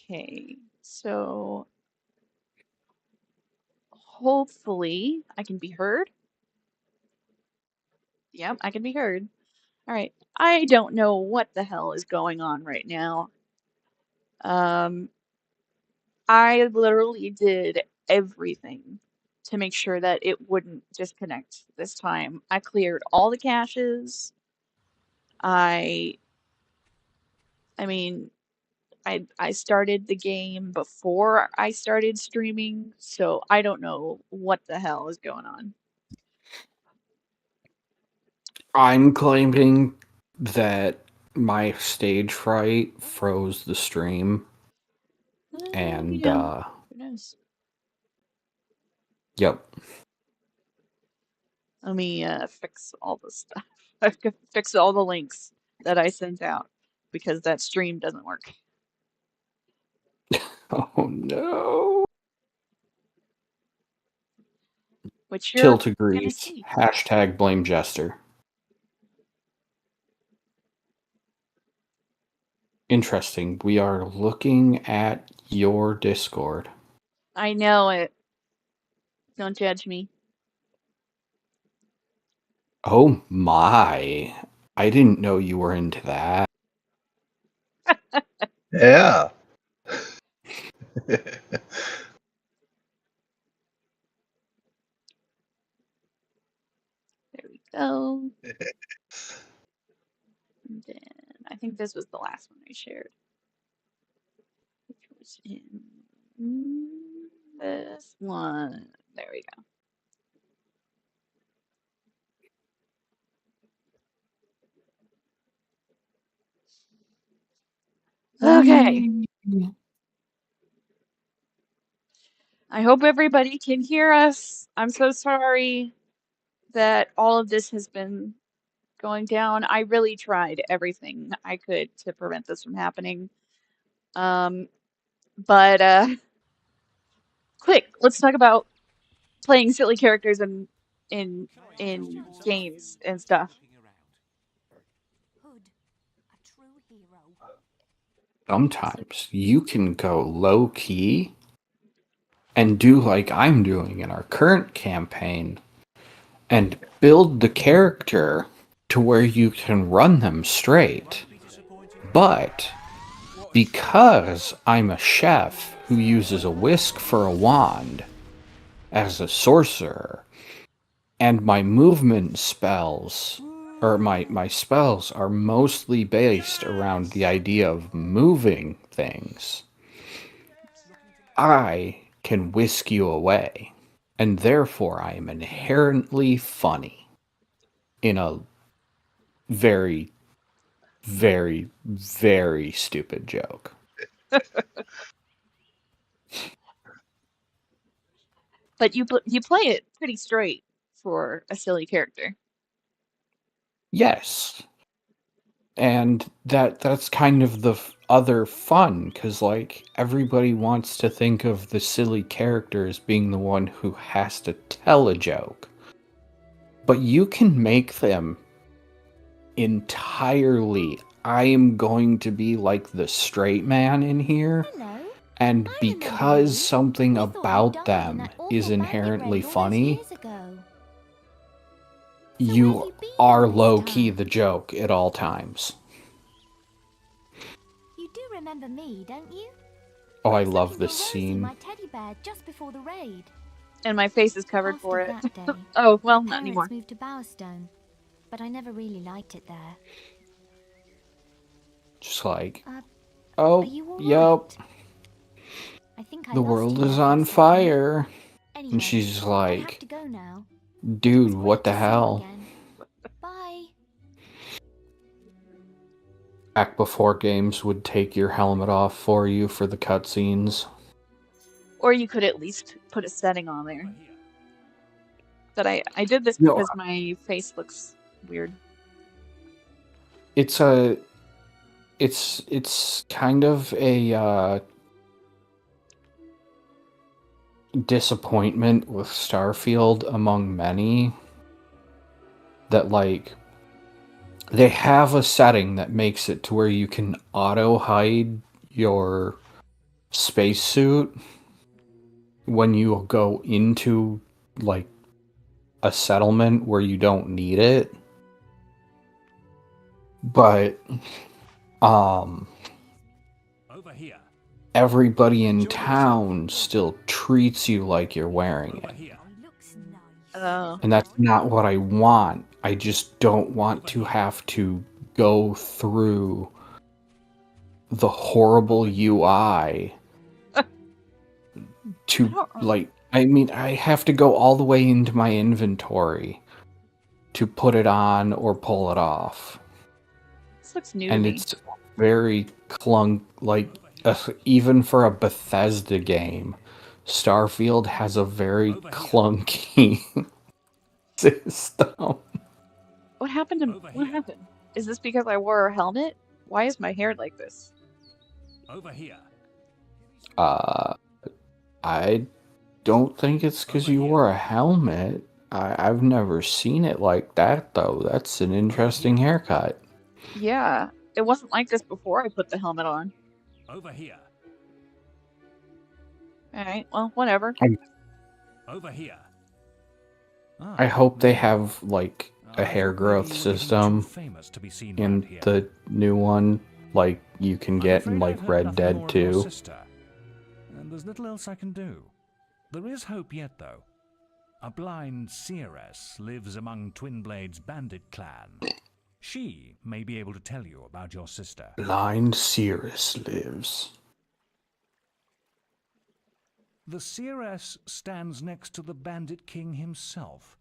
Okay, so hopefully I can be heard. Yep, I can be heard. All right. I don't know what the hell is going on right now. Um, I literally did everything to make sure that it wouldn't disconnect this time. I cleared all the caches. I I mean, I started the game before I started streaming, so I don't know what the hell is going on. I'm claiming that my stage fright froze the stream, and Who knows? yep. Let me fix all the stuff. I could fix all the links that I sent out because that stream doesn't work. Oh no. Which you're Tilt gonna agrees. see. Hashtag blame Jester. Interesting. We are looking at your Discord. I know it. Don't judge me. Oh my. I didn't know you were into that. Yeah. There we go. And then I think this was the last one I shared, which was in this one. There we go. Okay. I hope everybody can hear us. I'm so sorry that all of this has been going down. I really tried everything I could to prevent this from happening. But quick, let's talk about playing silly characters in in games and stuff. Sometimes you can go low key and do like I'm doing in our current campaign and build the character to where you can run them straight. But because I'm a chef who uses a whisk for a wand as a sorcerer, and my movement spells, or my spells are mostly based around the idea of moving things, I can whisk you away, and therefore I am inherently funny in a very, very, very stupid joke. But you play it pretty straight for a silly character. Yes. And that's kind of the other fun, because like everybody wants to think of the silly character as being the one who has to tell a joke. But you can make them entirely, I am going to be like the straight man in here. Hello. And I because you. something We thought about you'd died in them that awful is bandit inherently raid all those funny, years ago. So where have you you been are all this low-key time? the joke at all times. You do remember me, don't you? Oh, I was love looking this for Rosie, scene. my teddy bear, just before the raid. And my face is covered After for it. that day, Oh, well, my not parents anymore. moved to Bowerstone, but I never really liked it there. Just like, Are oh, you all yep, right? I think I the lost world you is there for a on second. fire. Anyway, And she's I have like, to go now. dude, It was what great the to see you hell? again. Bye. Back before games would take your helmet off for you for the cutscenes. Or you could at least put a setting on there. But I did this No, because my face looks weird. it's kind of a disappointment with Starfield among many that like they have a setting that makes it to where you can auto hide your spacesuit when you go into like a settlement where you don't need it. But Over here. everybody in town still treats you like you're wearing Over it. here. Oh, And that's not what I want. I just don't want to have to go through the horrible UI to, I have to go all the way into my inventory to put it on or pull it off. this looks new to And me. it's very even for a Bethesda game, Starfield has a very clunky system. What happened to what happened? Is this because I wore a helmet? Why is my hair like this? Over here. I don't think it's because you wore a helmet. I've never seen it like that, though. That's an interesting haircut. Yeah, it wasn't like this before I put the helmet on. Over here. Alright, well, whatever. Over here. I hope they have, like, a hair growth system in the new one, like you can get in, like, Red Dead 2. And there's little else I can do. There is hope yet, though. A blind seeress lives among Twinblade's bandit clan. She may be able to tell you about your sister. Blind Cirrus lives. The seeress stands next to the bandit king himself.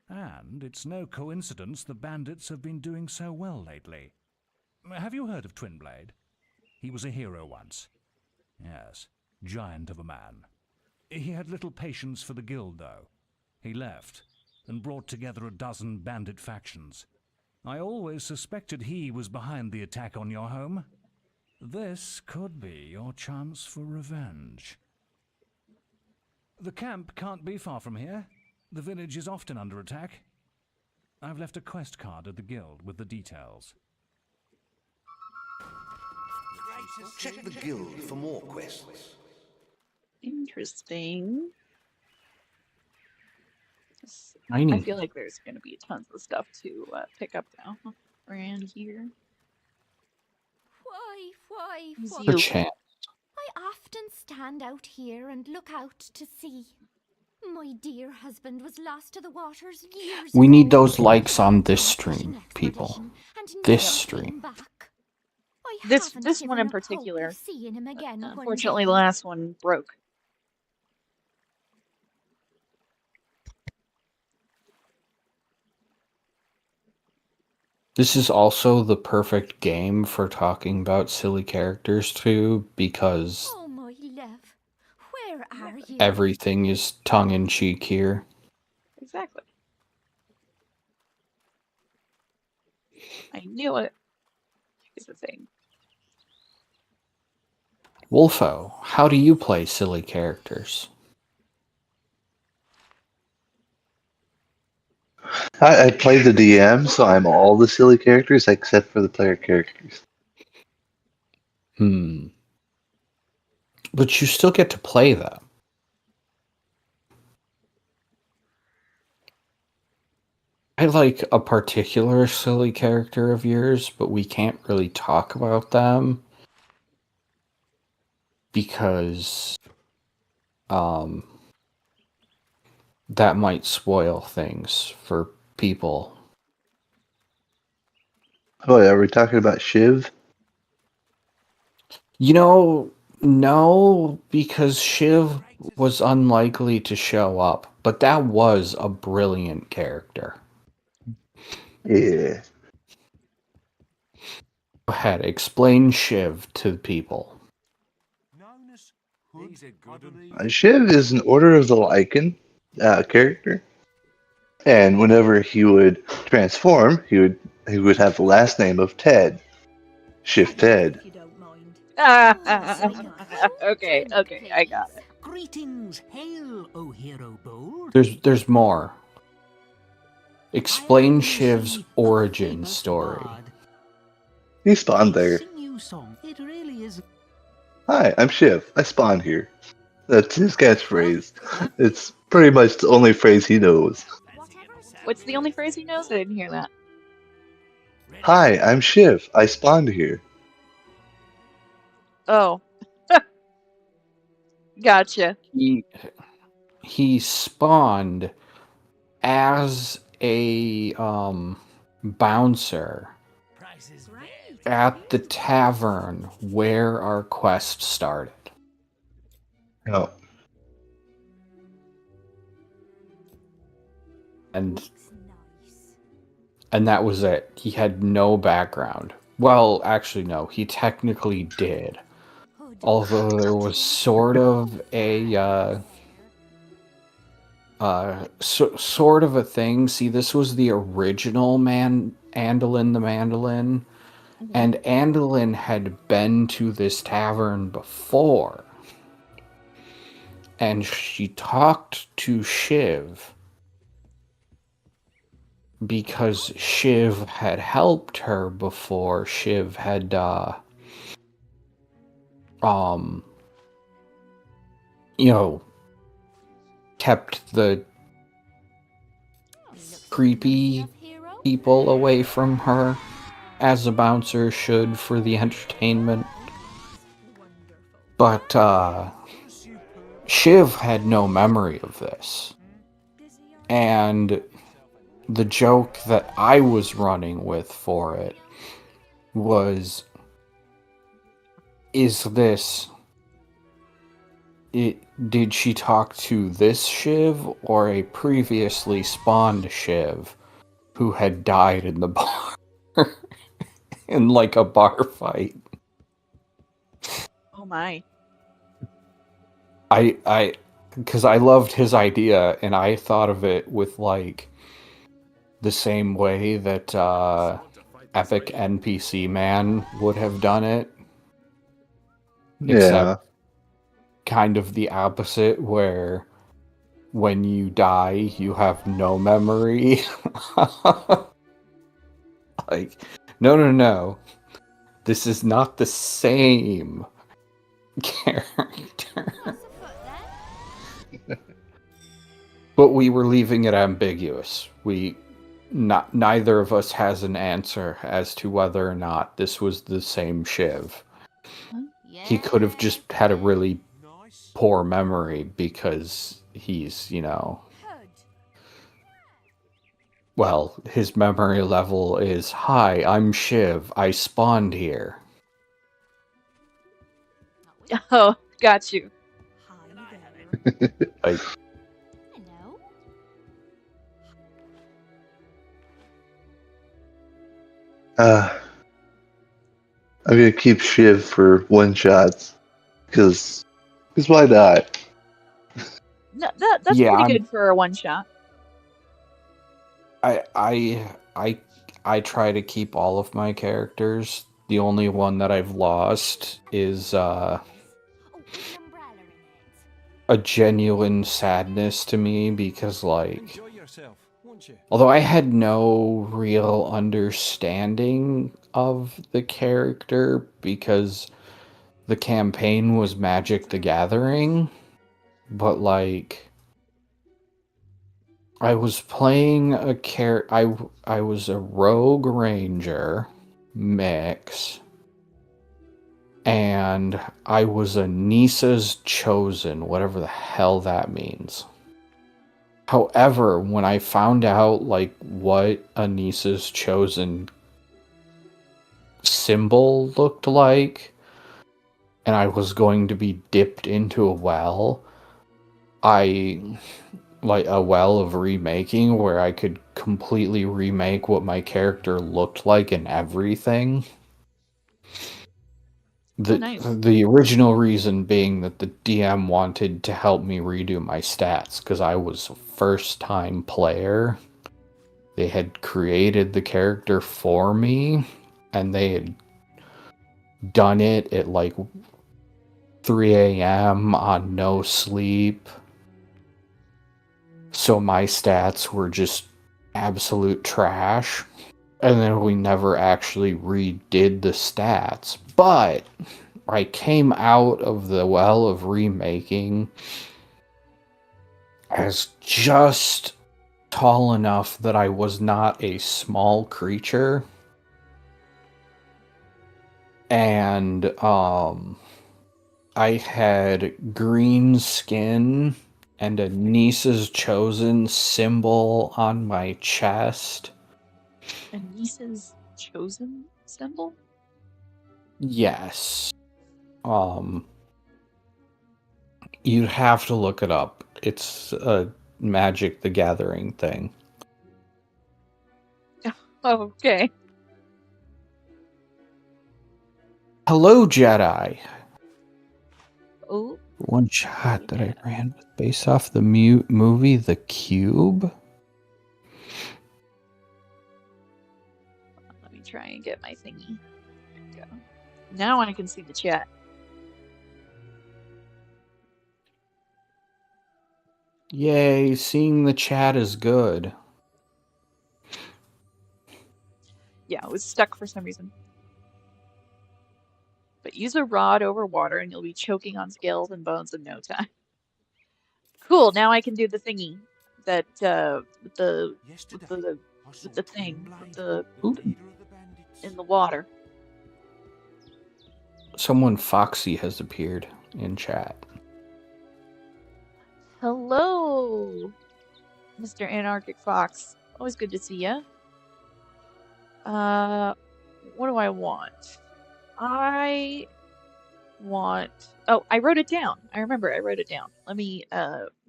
And it's no coincidence the bandits have been doing so well lately. Have you heard of Twinblade? He was a hero once. Yes, giant of a man. He had little patience for the guild, though. He left and brought together a dozen bandit factions. I always suspected he was behind the attack on your home. This could be your chance for revenge. The camp can't be far from here. The village is often under attack. I've left a quest card at the guild with the details. Check the guild for more quests. Interesting. I feel like there's going to be tons of stuff to pick up now around here. Why? A chance. I often stand out here and look out to sea. My dear husband was lost to the waters years We ago. need those likes on this stream, people. This stream. This one in particular. Unfortunately, the last one broke. This is also the perfect game for talking about silly characters too, because Oh, my love, where are you? everything is tongue-in-cheek here. Exactly. I knew it. Is the thing. Wolfo, how do you play silly characters? I play the DM, so I'm all the silly characters except for the player characters. But you still get to play them. I like a particular silly character of yours, but we can't really talk about them because that might spoil things for people. Oh, yeah, are we talking about Shiv? You know, no, because Shiv was unlikely to show up, but that was a brilliant character. Yeah. Go ahead, explain Shiv to people. Shiv is an Order of the Lycan character, and whenever he would transform, he would have the last name of Ted, Shiv Ted. Okay, I got it. Greetings, hail, O hero bold. There's more. Explain Shiv's origin story. He spawned there. Sing you song. It really is. Hi, I'm Shiv. I spawned here. That's his catchphrase. It's pretty much the only phrase he knows. What's the only phrase he knows? I didn't hear that. Hi, I'm Shiv. I spawned here. Oh, gotcha. He spawned as a bouncer at the tavern where our quest started. Oh, And that was it. He had no background. Well, actually no, he technically did. Although there was sort of a sort of a thing. See, this was the original Andolin the Mandolin, and Andolin had been to this tavern before, and she talked to Shiv because Shiv had helped her before. Shiv had kept the creepy people away from her, as a bouncer should for the entertainment. But Shiv had no memory of this. And the joke that I was running with for it was, did she talk to this Shiv or a previously spawned Shiv who had died in the bar in like a bar fight? Oh my. Because I loved his idea, and I thought of it with like the same way that Epic NPC Man would have done it. yeah. Except kind of the opposite, where when you die, you have no memory. Like, no. This is not the same character. But we were leaving it ambiguous. Neither of us has an answer as to whether or not this was the same Shiv. He could have just had a really poor memory because he's, well, his memory level is, hi, I'm Shiv. I spawned here. Oh, got you. Like, I'm gonna keep Shiv for one shots, because why not? No, that's Yeah, pretty good for a one shot. I try to keep all of my characters. The only one that I've lost is a genuine sadness to me, because like, although I had no real understanding of the character because the campaign was Magic the Gathering, but like, I was playing I was a rogue ranger mix, and I was a Nisa's chosen, whatever the hell that means. However, when I found out like what a Nisa's chosen symbol looked like, and I was going to be dipped into a well, like a well of remaking where I could completely remake what my character looked like and everything. Nice. The original reason being that the DM wanted to help me redo my stats because I was a first-time player. They had created the character for me, and they had done it at like 3 a.m. on no sleep. So my stats were just absolute trash. And then we never actually redid the stats. But I came out of the well of remaking as just tall enough that I was not a small creature. And I had green skin and a niece's chosen symbol on my chest. A niece's chosen symbol? Yes. You'd have to look it up. It's a Magic the Gathering thing. Okay. Hello, Jedi. Oh, One shot that I ran with based off the movie The Cube. let me try and get my thingy. There we go. Now I can see the chat. Yay, seeing the chat is good. Yeah, it was stuck for some reason. But use a rod over water and you'll be choking on scales and bones in no time. Cool, now I can do the thingy that with the thing with the in the water. Someone Foxy has appeared in chat. Hello, Mr. Anarchic Fox. Always good to see ya. What do I want? I want. Oh, I wrote it down. I remember I wrote it down. Let me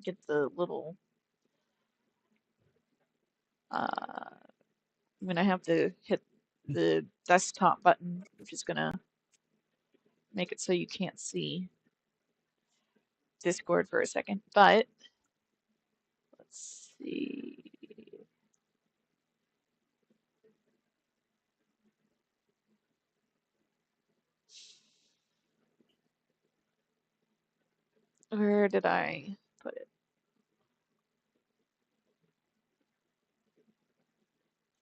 get the little. I'm gonna have to hit the desktop button, which is gonna make it so you can't see Discord for a second. But let's see. Where did I put it?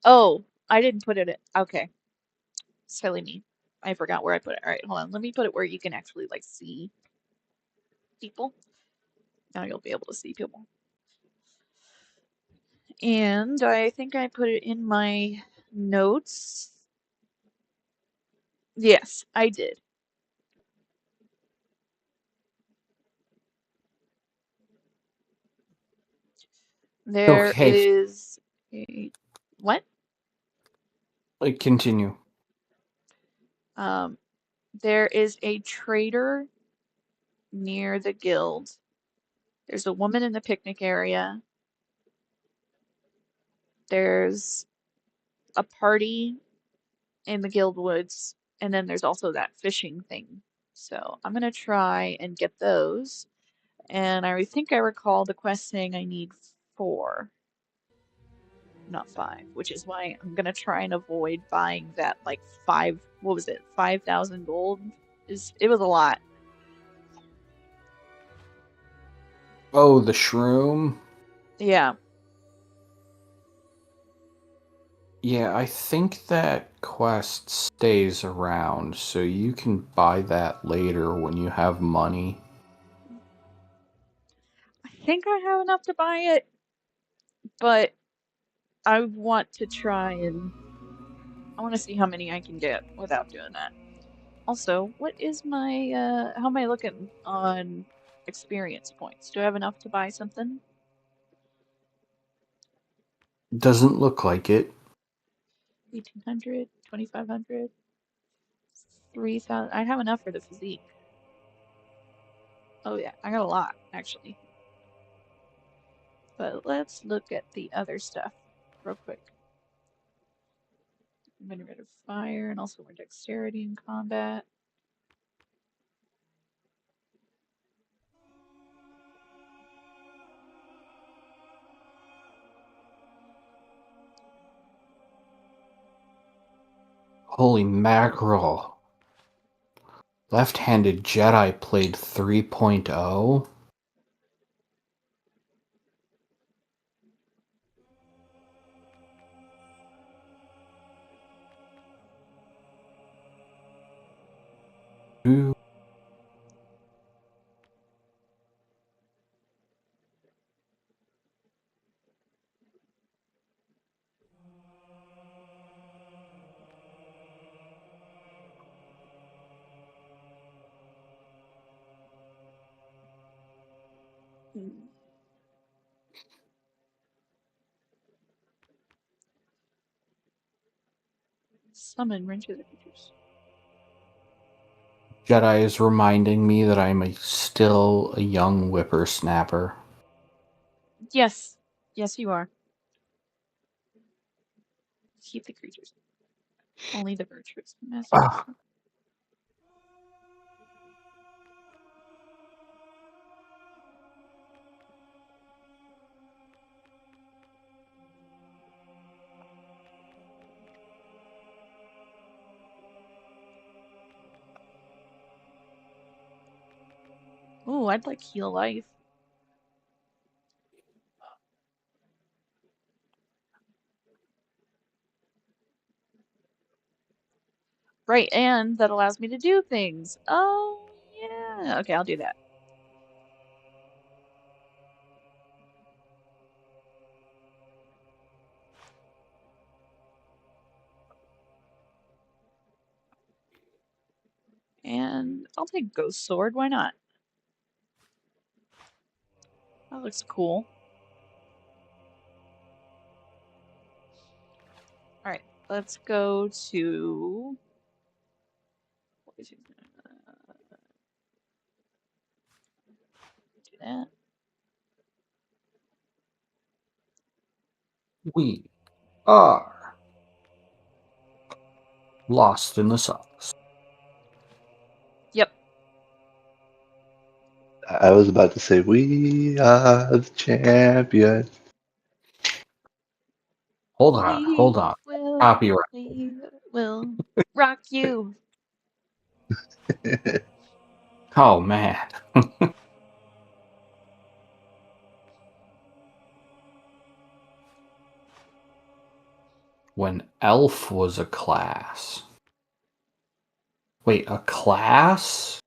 Oh, I didn't put it. Okay, silly me. I forgot where I put it. All right, hold on. Let me put it where you can actually like see people. Now you'll be able to see people. And I think I put it in my notes. Yes, I did. There Okay, is a what? continue. Um, there is a trader near the guild. There's a woman in the picnic area. There's a party in the guild woods, and then there's also that fishing thing. So I'm gonna try and get those. And I think I recall the quest saying I need 4, not 5, which is why I'm gonna try and avoid buying that like 5, what was it, 5,000 gold? It was a lot. Oh, the shroom? Yeah. Yeah, I think that quest stays around, so you can buy that later when you have money. I think I have enough to buy it, but I want to try and I want to see how many I can get without doing that. Also, what is my how am I looking on experience points? Do I have enough to buy something? Doesn't look like it. 1,800, 2,500, 3,000. I have enough for the physique. Oh yeah, I got a lot actually. But let's look at the other stuff real quick. I'm getting rid of fire and also more dexterity in combat. Holy mackerel. Left-handed Jedi played 3.0? Summon wrenches of creatures. Jedi is reminding me that I'm still a young whippersnapper. Yes. Yes, you are. Keep the creatures. Only the virtuous. Ah, Oh, I'd like heal life. Right, and that allows me to do things. Oh, yeah. Okay, I'll do that. And I'll take Ghost Sword. Why not? That looks cool. All right, let's go to. What is it? Do that. we are lost in the sauce. Yep. I was about to say, we are the champions. Hold on. Copyright. We will rock you. Oh, man. When elf was a class. Wait, a class?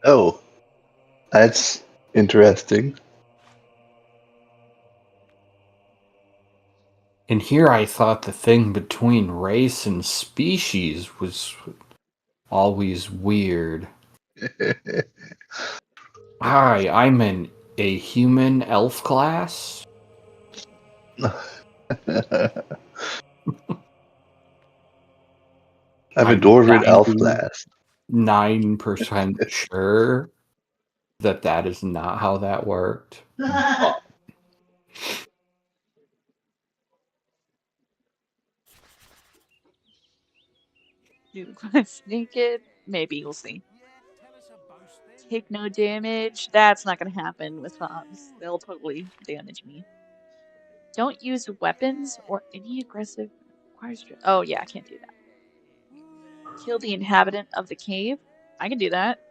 Oh, that's interesting. And here I thought the thing between race and species was always weird. Hi, I'm a human elf class? I'm a I'm Dwarven elf class. 99% sure that is not how that worked. Do quest naked. Maybe we'll see. Take no damage. That's not gonna happen with mobs. They'll totally damage me. Don't use weapons or any aggressive. Oh yeah, I can't do that. Kill the inhabitant of the cave. I can do that.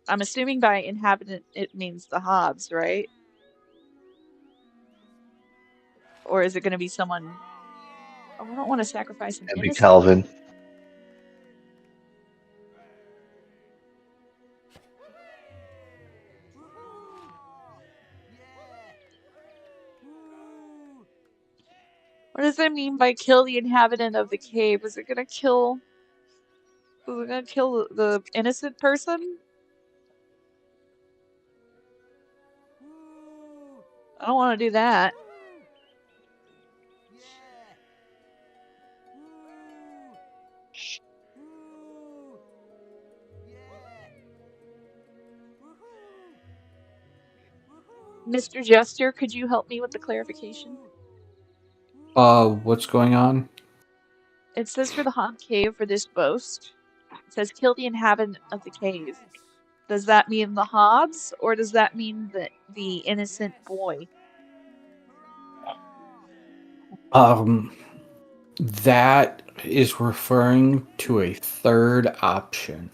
I'm assuming by inhabitant it means the Hobbs, right? Or is it going to be someone? Oh, I don't want to sacrifice an And be innocent. Calvin. What does that mean by kill the inhabitant of the cave? Is it going to kill? Is it going to kill the innocent person? I don't want to do that. Mr. Jester, could you help me with the clarification? What's going on? It says for the haunt cave for this boast, it says kill the inhabitant of the cave. Does that mean the Hobbs, or does that mean the innocent boy? That is referring to a third option.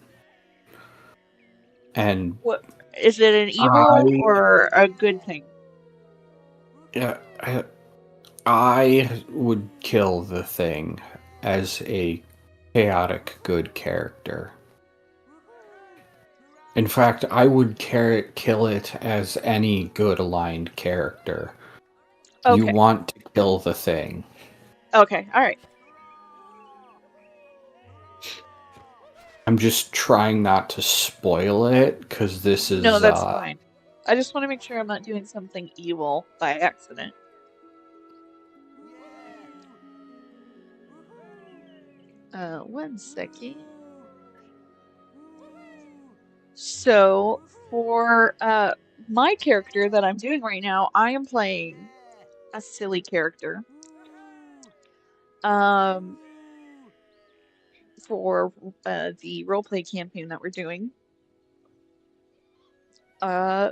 And What is it, an evil or a good thing? I would kill the thing as a chaotic good character. In fact, I would kill it as any good aligned character. Okay. You want to kill the thing. Okay, alright. I'm just trying not to spoil it because this is No, that's fine. I just want to make sure I'm not doing something evil by accident. One second. So for my character that I'm doing right now, I am playing a silly character. For the roleplay campaign that we're doing. I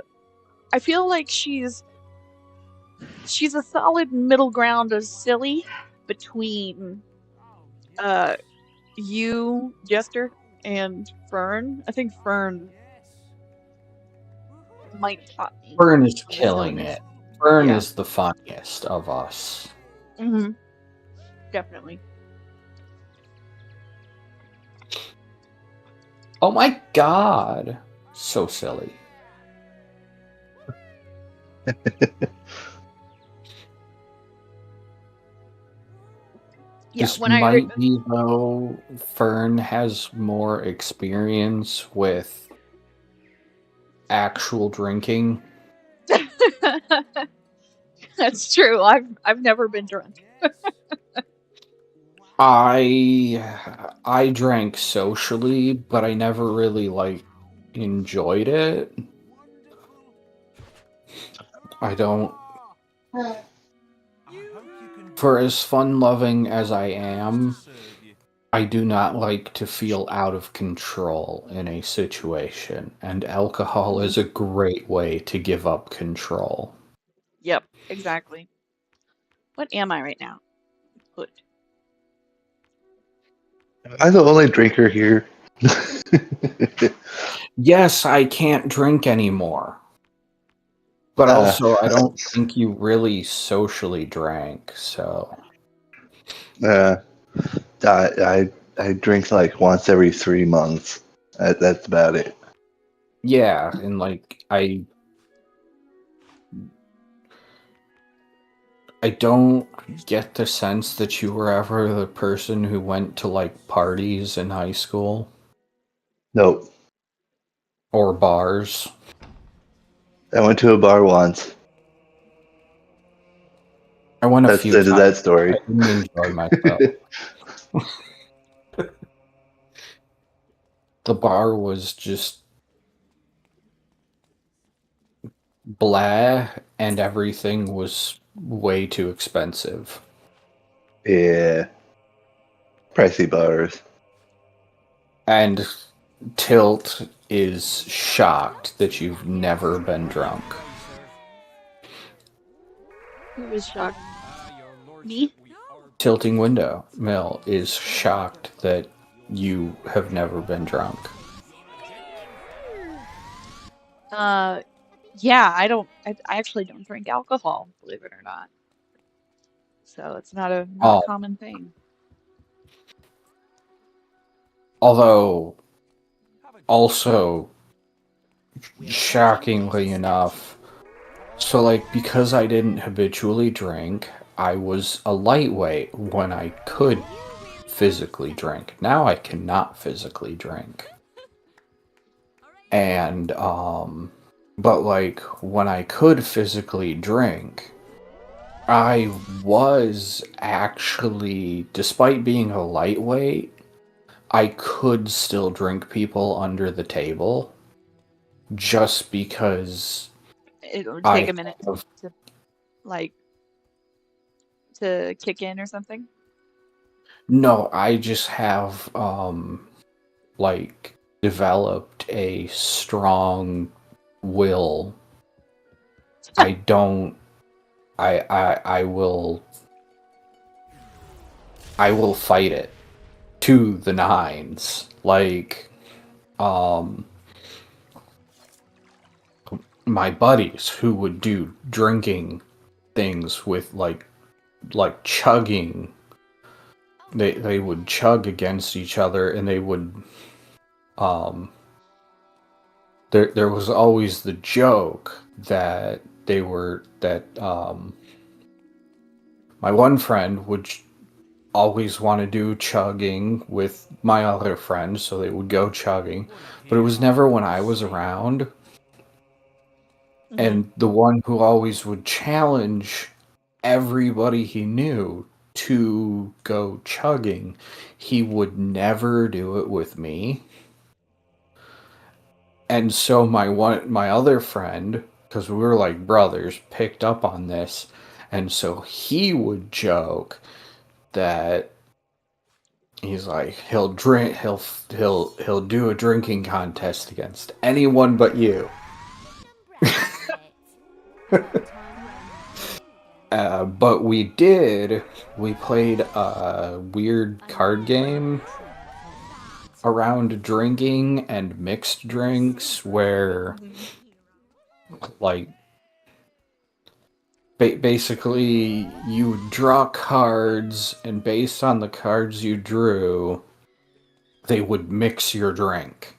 feel like she's a solid middle ground of silly between you, Jester, and Fern. I think Fern might top me Fern is on the killing silliness. it. Fern Yeah. is the funniest of us. Mm-hmm. Definitely. Oh my god. So silly. Yeah, This when I might be, though, Fern has more experience with actual drinking. That's true. I've never been drunk. I drank socially, but I never really enjoyed it. I don't. For as fun-loving as I am, I do not like to feel out of control in a situation, and alcohol is a great way to give up control. Yep, exactly. What am I right now? Good. Am I the only drinker here? Yes, I can't drink anymore. But also, I don't think you really socially drank, so... I drink like once every 3 months. That's about it. Yeah, and I don't get the sense that you were ever the person who went to parties in high school. Nope. Or bars. I went to a bar once. I went a That's few the end of times. that story. I didn't enjoy myself. The bar was just blah, and everything was way too expensive. Yeah. Pricey bars. And Tilt is shocked that you've never been drunk. Who was shocked? Me? Tilting Window Mill is shocked that you have never been drunk. Yeah, I actually don't drink alcohol, believe it or not. So it's not a common thing. Although, also, shockingly enough, so because I didn't habitually drink, I was a lightweight when I could physically drink. Now I cannot physically drink. And, but when I could physically drink, I was actually, despite being a lightweight, I could still drink people under the table just because it would take a minute to kick in or something. No, I just have developed a strong will. I will fight it to the nines. My buddies who would do drinking things with chugging, they would chug against each other, and they would there was always the joke that my one friend would always want to do chugging with my other friends, so they would go chugging, but it was never when I was around. Mm-hmm. And the one who always would challenge everybody he knew to go chugging, he would never do it with me. And so my other friend, because we were like brothers, picked up on this, and so he would joke that he's like he'll do a drinking contest against anyone but you. But we played a weird card game around drinking and mixed drinks where, like, basically you draw cards, and based on the cards you drew, they would mix your drink.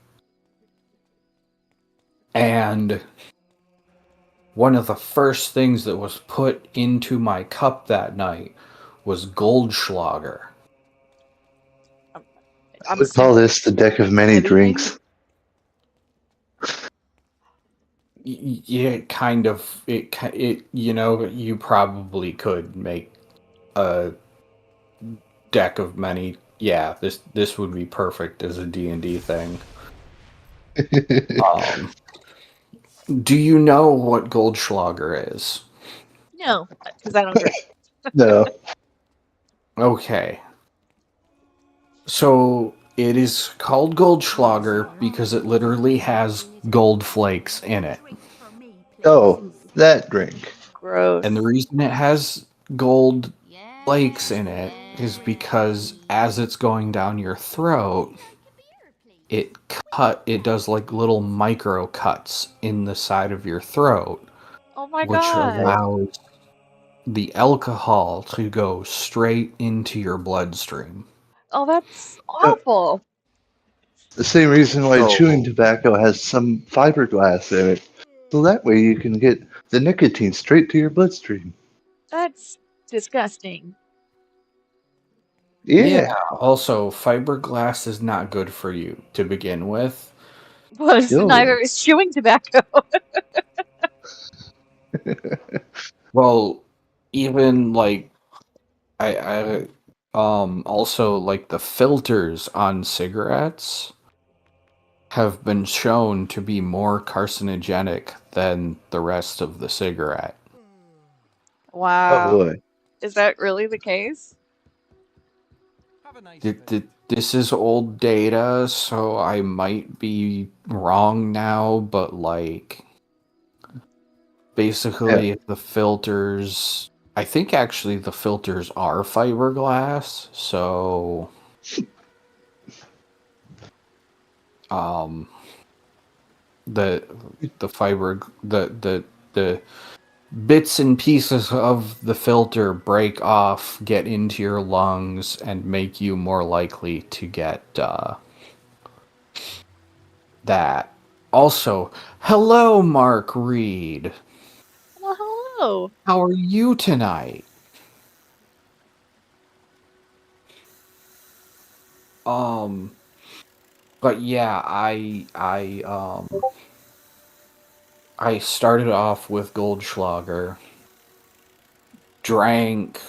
And one of the first things that was put into my cup that night was Goldschlager. I would call this the deck of many drinks. Yeah, kind of. It you probably could make a deck of many. Yeah, this would be perfect as a D&D thing. Do you know what Goldschlager is? No, because I don't drink. No. Okay. So it is called Goldschlager because it literally has gold flakes in it. Oh, that drink. Gross. And the reason it has gold flakes in it is because as it's going down your throat, it does like little micro cuts in the side of your throat, Oh my which god. allows the alcohol to go straight into your bloodstream. Oh, that's awful. The same reason why So- chewing tobacco has some fiberglass in it. So that way you can get the nicotine straight to your bloodstream. That's disgusting. Yeah. Also, fiberglass is not good for you to begin with. But Yo. neither is chewing tobacco. Well, even like I also like the filters on cigarettes have been shown to be more carcinogenic than the rest of the cigarette. Wow. Oh boy. Is that really the case? This is old data, so I might be wrong now, but like basically the filters, I think actually the filters are fiberglass, so the fiber the bits and pieces of the filter break off, get into your lungs, and make you more likely to get that. Also, hello, Mark Reed. Well, hello. How are you tonight? But yeah, I started off with Goldschlager, drank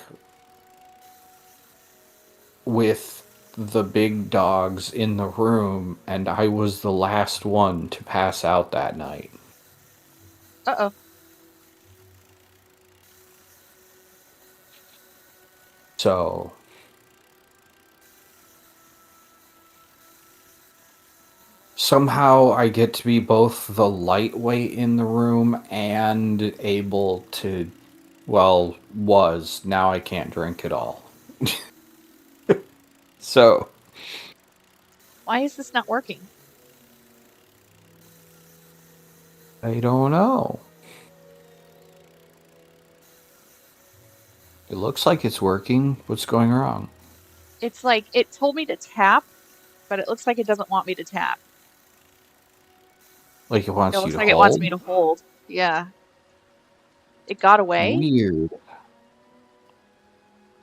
with the big dogs in the room, and I was the last one to pass out that night. Uh-oh. So somehow I get to be both the lightweight in the room and able to, well, now I can't drink at all. So Why is this not working? I don't know. It looks like it's working. What's going wrong? It's like it told me to tap, but it looks like it doesn't want me to tap. Like it wants It you looks to like it hold? wants me to hold. Yeah. It got away. Weird.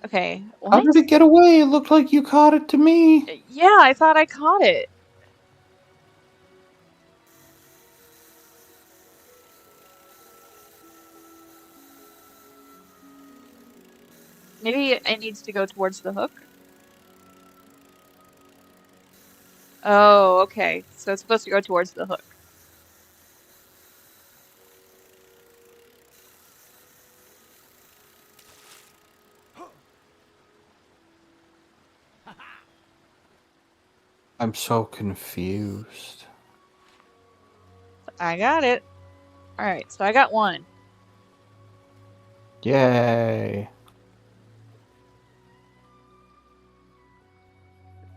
Okay, How what? did it get away? It looked like you caught it to me. Yeah, I thought I caught it. Maybe it needs to go towards the hook. Oh, okay. So it's supposed to go towards the hook. I'm so confused. I got it. All right, so I got one. Yay.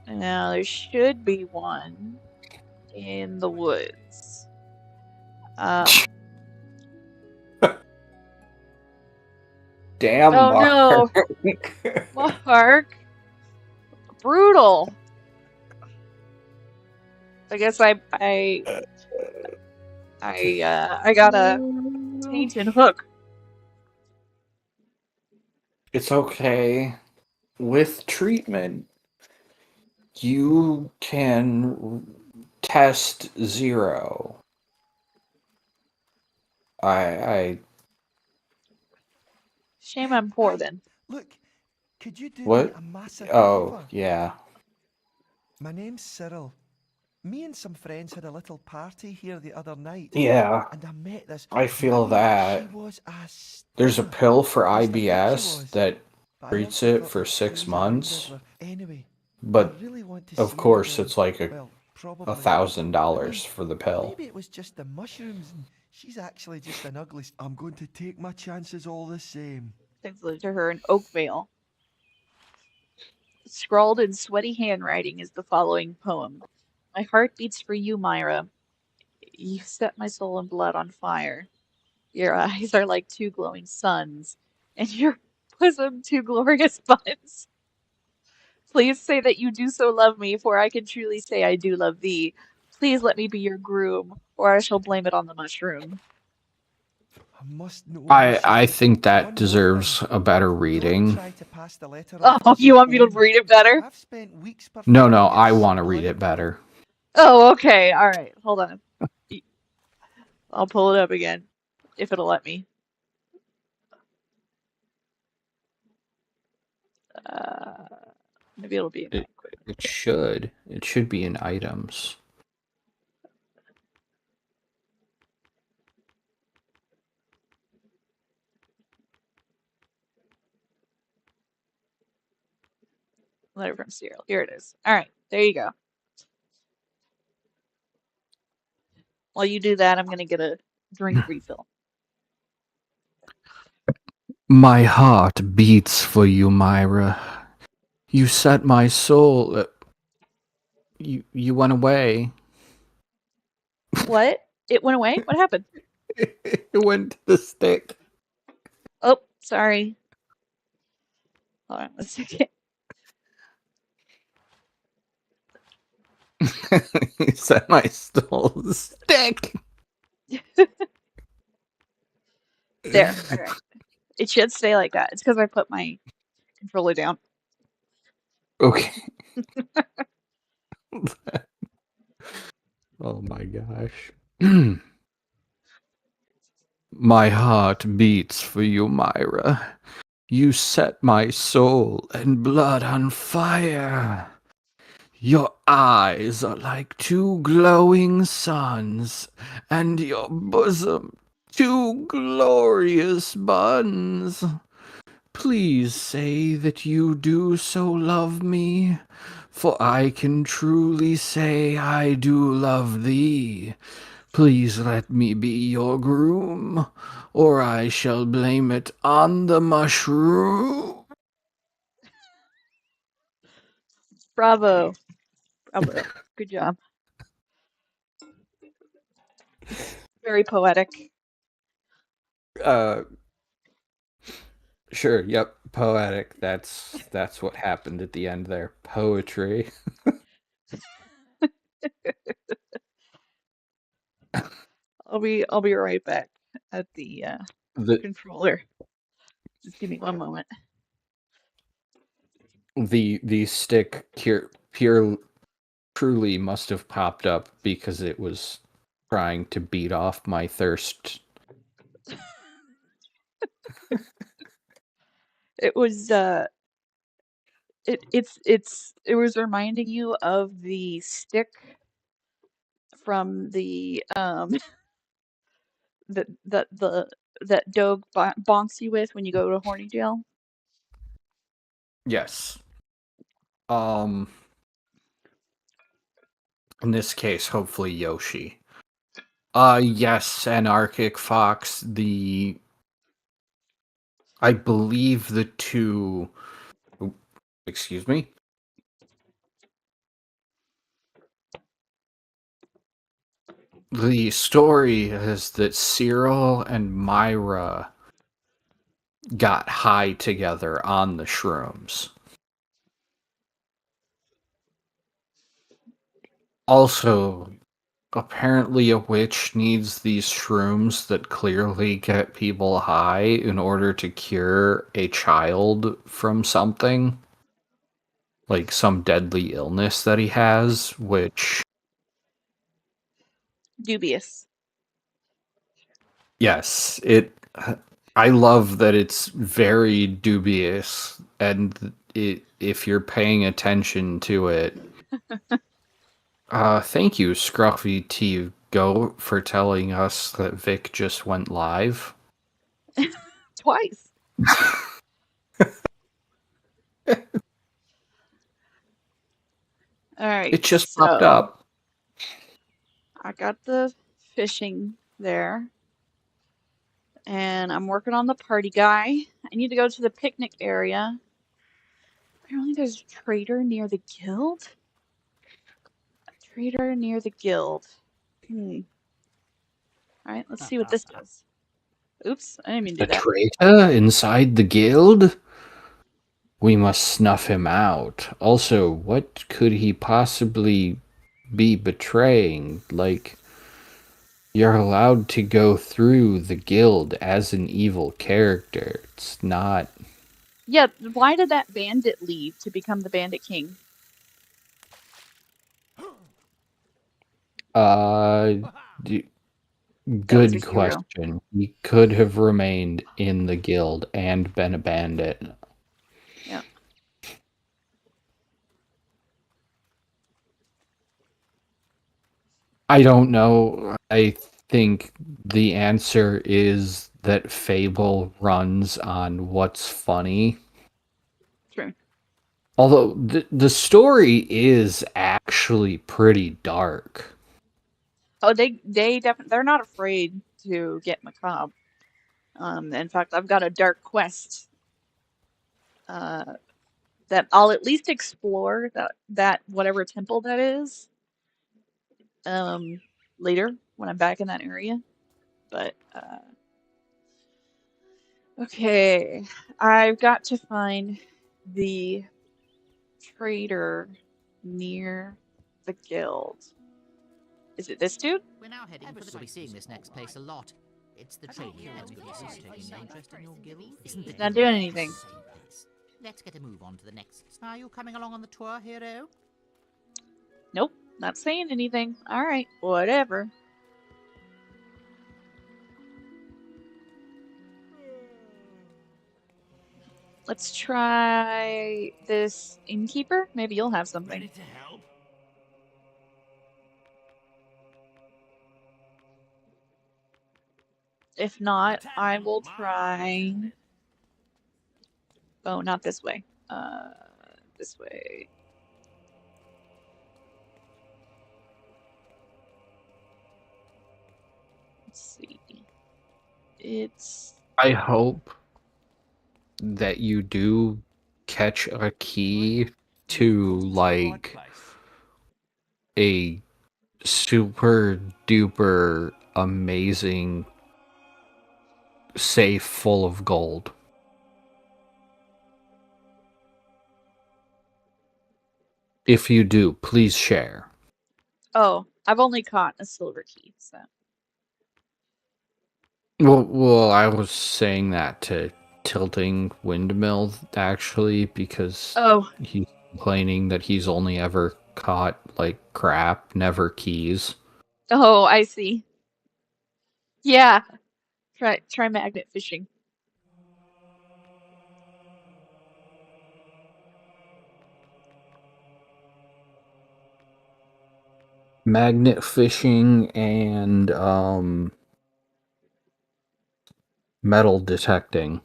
Now there should be one in the woods. Damn, Oh no, Mark. Mark. Brutal. I guess I got a tainted hook. It's okay. With treatment, you can test 0. I Shame I'm poor then. Look, could you do me what? a massive Oh, favour? yeah. My name's Cyril. Me and some friends had a little party here the other night. Yeah, And I met this I feel woman. that. She was a There's a stunner. pill for At least I think she IBS was. that But I treats also it got for to 6 squeeze around months, with her. Anyway, I but really want to of see her course again. it's like Well, probably. I $1,000 mean, for the pill. maybe it was just the mushrooms and she's actually just an ugly... I'm going to take my chances all the same. Sends it to her in Oakvale. Scrawled in sweaty handwriting is the following poem. My heart beats for you, Myra. You set my soul and blood on fire. Your eyes are like 2 glowing suns, and your bosom 2 glorious buds. Please say that you do so love me, for I can truly say I do love thee. Please let me be your groom, or I shall blame it on the mushroom. I must know who I she I is. think that One more deserves thing. a better Don't reading. try to pass the letter off Oh, as you your want me to own. read it better? I've spent weeks No, perfecting I it want to read simply. it better. Oh, okay. All right. Hold on. I'll pull it up again, if it'll let me. Maybe it'll be in my It should. It should be in items. letter from Cyril. Here it is. All right. There you go. While you do that, I'm going to get a drink refill. My heart beats for you, Myra. You set my soul. You went away. What? It went away? What happened? It went to the stick. Oh, sorry. Hold on a second. You set my soul to the stick. There. All right. It should stay like that. It's because I put my controller down. Okay. Oh my gosh. My heart beats for you, Myra. You set my soul and blood on fire. Your eyes are like 2 glowing suns, and your bosom 2 glorious buns. Please say that you do so love me, for I can truly say I do love thee. Please let me be your groom, or I shall blame it on the mushroom. Bravo. Bravo. Good job. Very poetic. Sure, yep, poetic. That's what happened at the end there. Poetry. I'll be right back at the The controller. Just give me one moment. The stick pure truly must have popped up because it was trying to beat off my thirst. It was it was reminding you of the stick from the that Doug bonks you with when you go to horny jail. Yes. In this case, hopefully Yoshi. Yes, Anarchic Fox, I believe the two... Excuse me? The story is that Cyril and Myra got high together on the shrooms. Also, apparently a witch needs these shrooms that clearly get people high in order to cure a child from something. Like some deadly illness that he has, which... Dubious. Yes, I love that it's very dubious, and if you're paying attention to it... Thank you, Scruffy T Go, for telling us that Vic just went live. Twice. All right. It just popped up. I got the fishing there. And I'm working on the party guy. I need to go to the picnic area. Apparently there's a trader near the guild. A trader near the guild. Alright, let's see what this does. Oops, I didn't mean to do A that. traitor inside the guild? We must snuff him out. Also, what could he possibly be betraying? Like, you're allowed to go through the guild as an evil character. It's not... Yeah, why did that bandit leave to become the Bandit King? Good question. He could have remained in the guild and been a bandit. Yeah. I don't know. I think the answer is that Fable runs on what's funny. True. Although the story is actually pretty dark. Oh, they're not afraid to get macabre. In fact, I've got a dark quest that I'll at least explore that whatever temple that is later when I'm back in that area. But okay, I've got to find the trader near the guild. Is it this dude? We're now heading for the... We'll be seeing this next place a lot. It's the trading Advocacy taking an interest in your guild. Isn't it? Not doing anything. Let's get a move on to the next. Are you coming along on the tour, hero? Nope, not saying anything. Alright, whatever. Let's try this innkeeper. Maybe you'll have something. Ready to help? If not, I will try... Oh, not this way. This way. Let's see. It's... I hope that you do catch a key to, like, a super duper amazing safe full of gold. If you do, please share. Oh, I've only caught a silver key, so... Well, I was saying that to tilting windmill, actually, because Oh, he's complaining that he's only ever caught, like, crap, never keys. oh, I see. Yeah, try magnet fishing. Magnet fishing and, metal detecting.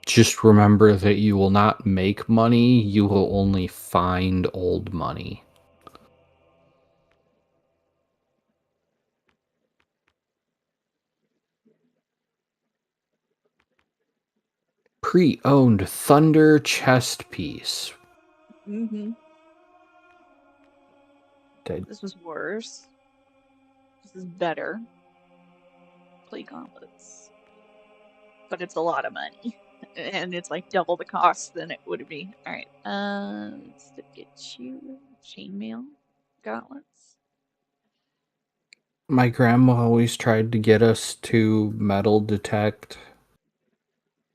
Just remember that you will not make money, you will only find old money. Pre-owned Thunder chest piece. Mm-hmm. Dead. This was worse. This is better. Play gauntlets. But it's a lot of money. And it's like double the cost than it would be. Alright, let's get you chainmail gauntlets. My grandma always tried to get us to metal detect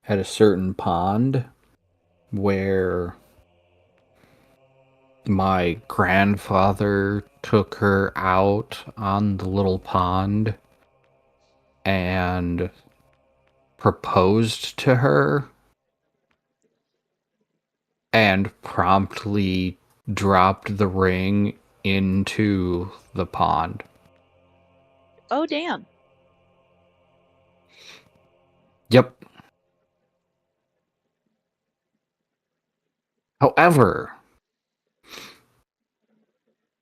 at a certain pond where my grandfather took her out on the little pond and proposed to her and promptly dropped the ring into the pond. Oh, damn. Yep. However,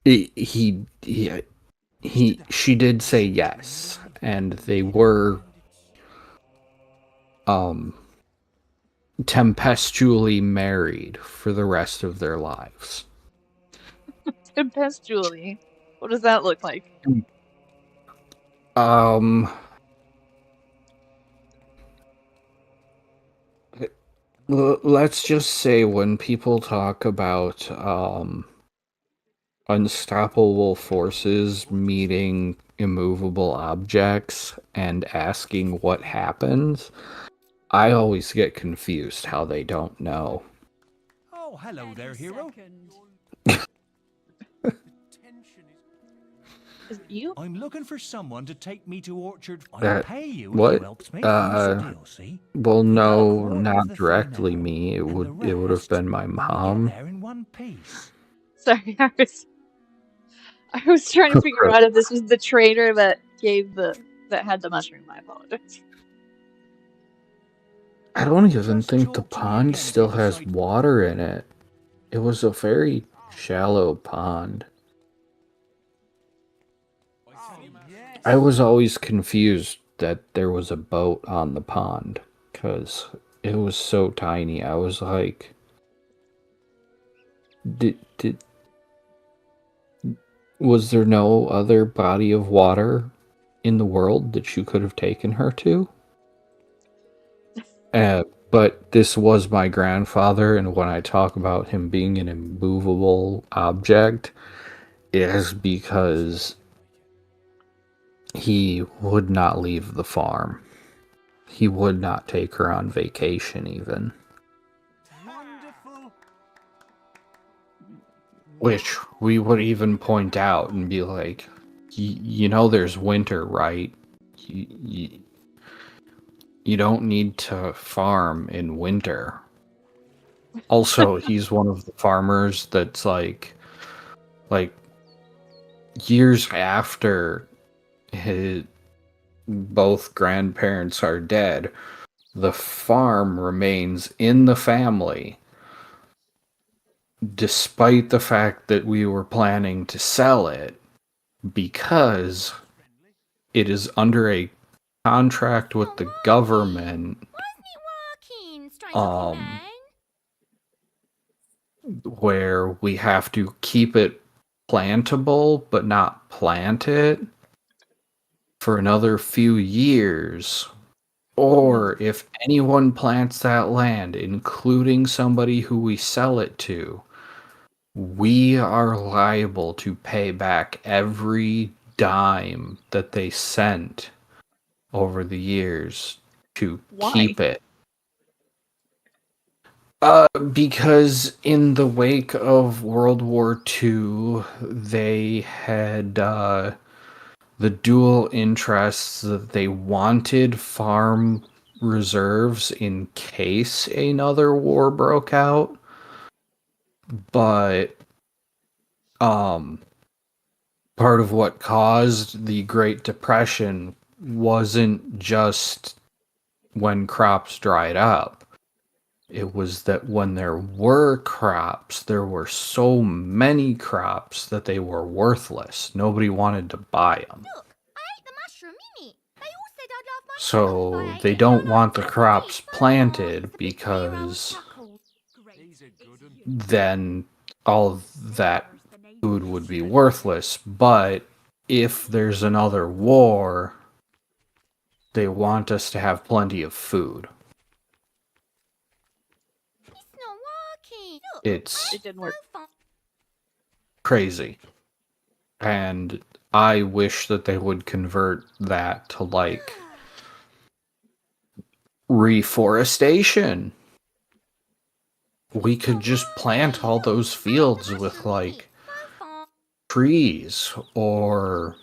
she did say yes, and they were tempestually married for the rest of their lives. Tempestually. What does that look like? Let's just say when people talk about unstoppable forces meeting immovable objects and asking what happens, I always get confused how they don't know. Oh, hello there, hero. Is it you? I'm looking for someone to take me to Orchard. I'll That pay you what? if you helps me. That's the deal, see? Well, You got a no, quarter of not the fee directly now, me. It and would the have rest been my when we get mom. there in one piece. Sorry, I was trying to figure out if this was the trader that had the mushroom. I apologize. I don't even think the pond still has water in it. It was a very shallow pond. I was always confused that there was a boat on the pond because it was so tiny. I was like, was there no other body of water in the world that you could have taken her to? But this was my grandfather, and when I talk about him being an immovable object, it is because he would not leave the farm. He would not take her on vacation, even. Wonderful. Which we would even point out and be like, you know there's winter, right? You don't need to farm in winter. Also, he's one of the farmers that's like years after both grandparents are dead, the farm remains in the family, despite the fact that we were planning to sell it, because it is under a contract with the government, where we have to keep it plantable but not plant it for another few years. Or if anyone plants that land, including somebody who we sell it to, we are liable to pay back every dime that they sent over the years to Why? keep it. Because in the wake of World War II, they had the dual interests that they wanted farm reserves in case another war broke out, but part of what caused the Great Depression wasn't just when crops dried up. It was that when there were crops, there were so many crops that they were worthless. Nobody wanted to buy them. Look, I ate the mushroom, innit? They all said I'd love my So if I they ate it, don't and I want the took crops it. planted It's a bit clearer, I because chuckled. then all of that food would be worthless. But if there's another war, they want us to have plenty of food. It's not working. Look, It's It didn't work. crazy. And I wish that they would convert that to like reforestation. We could just plant all those fields with like trees or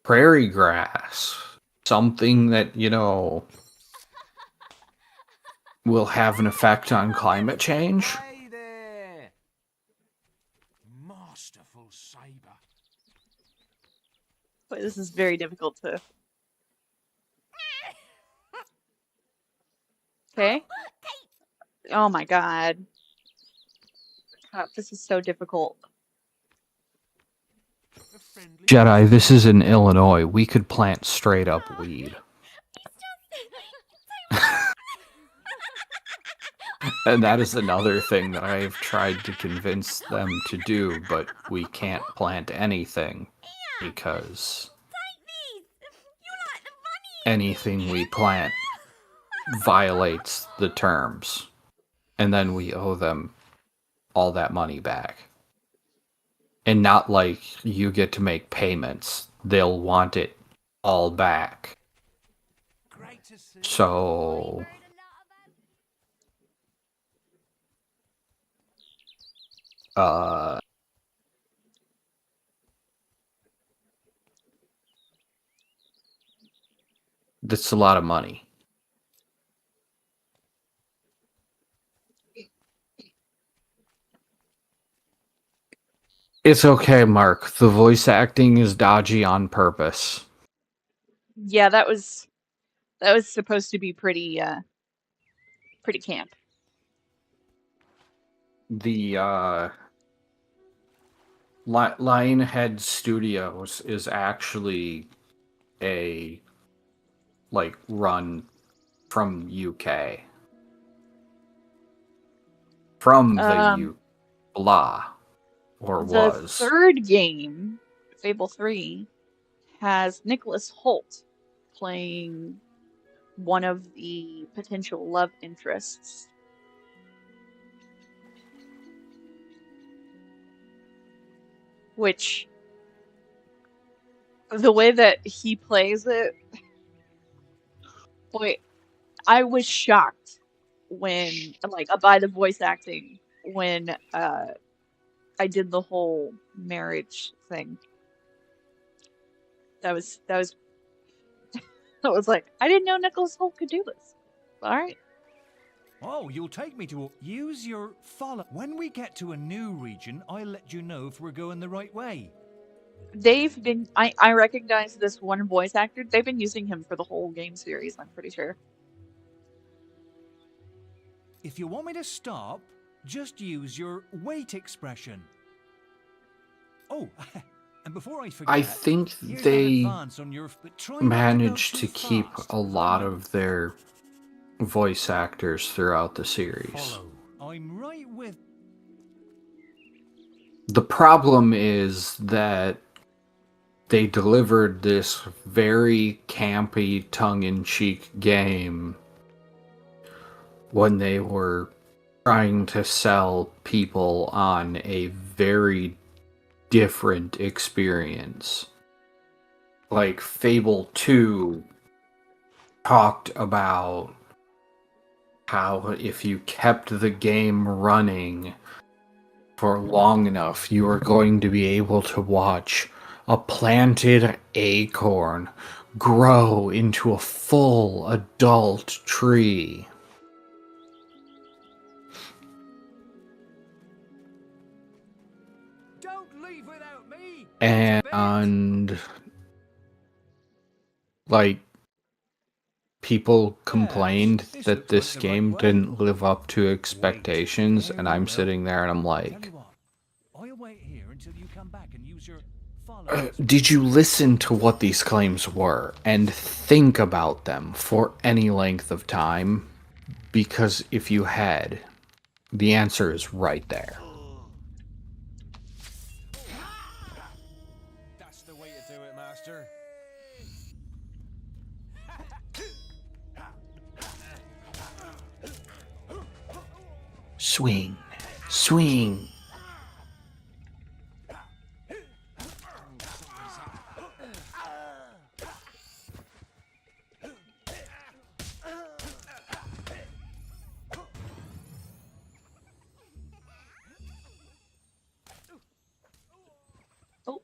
prairie grass. Something that, you know, will have an effect on climate change. Hey there! Masterful saber. But this is very difficult to. Okay. Oh my god. God, this is so difficult. Jedi, this is in Illinois. We could plant straight up weed. And that is another thing that I've tried to convince them to do, but we can't plant anything because anything we plant violates the terms. And then we owe them all that money back. And not like you get to make payments. They'll want it all back. So that's a lot of money. It's okay, Mark. The voice acting is dodgy on purpose. Yeah, that was supposed to be pretty camp. The Lionhead Studios is actually a like run from UK. From the blah or The was. third game, Fable 3, has Nicholas Hoult playing one of the potential love interests. Which, the way that he plays it, boy, I was shocked when, like, by the voice acting when I did the whole marriage thing. That was I was like, I didn't know Nicholas Hoult could do this. All right. Oh, you'll take me to use your follow. When we get to a new region, I'll let you know if we're going the right way. They've been I recognize this one voice actor. They've been using him for the whole game series, I'm pretty sure. If you want me to stop, just use your wait expression. Oh, and before I forget, I think here's they an advance on your, but try not managed go to too keep fast. a lot of their voice actors throughout the series. Follow. I'm right with. The problem is that they delivered this very campy, tongue-in-cheek game when they were trying to sell people on a very different experience. like Fable 2 talked about how if you kept the game running for long enough, you are going to be able to watch a planted acorn grow into a full adult tree. Don't leave without me. And like people complained this that looks this like the right game way. didn't live up to expectations, Here and we I'm will. sitting there and I'm Tell like, you what, I'll wait here until you come back and use your followers. did you listen to what these claims were and think about them for any length of time? Because if you had, the answer is right there. That's the way to do it, master. Swing, swing. Oh,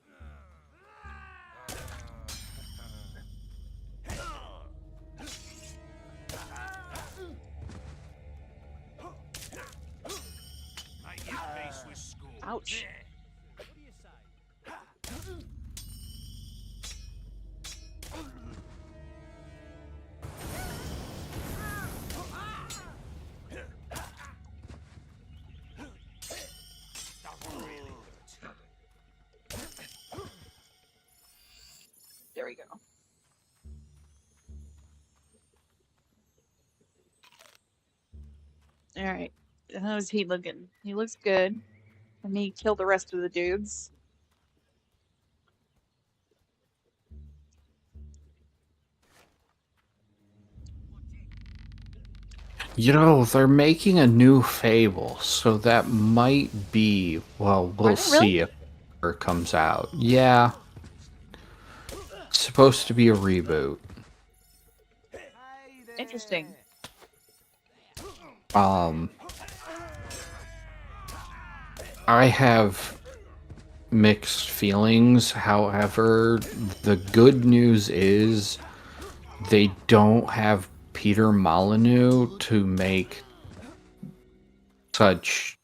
Make your peace with school. ouch. There we go. All right. How's he looking? He looks good. Let me kill the rest of the dudes. You know, they're making a new Fable, so that might be, well, we'll see if it comes out. Yeah. It's supposed to be a reboot. Interesting. I have mixed feelings. However, the good news is they don't have Peter Molyneux to make such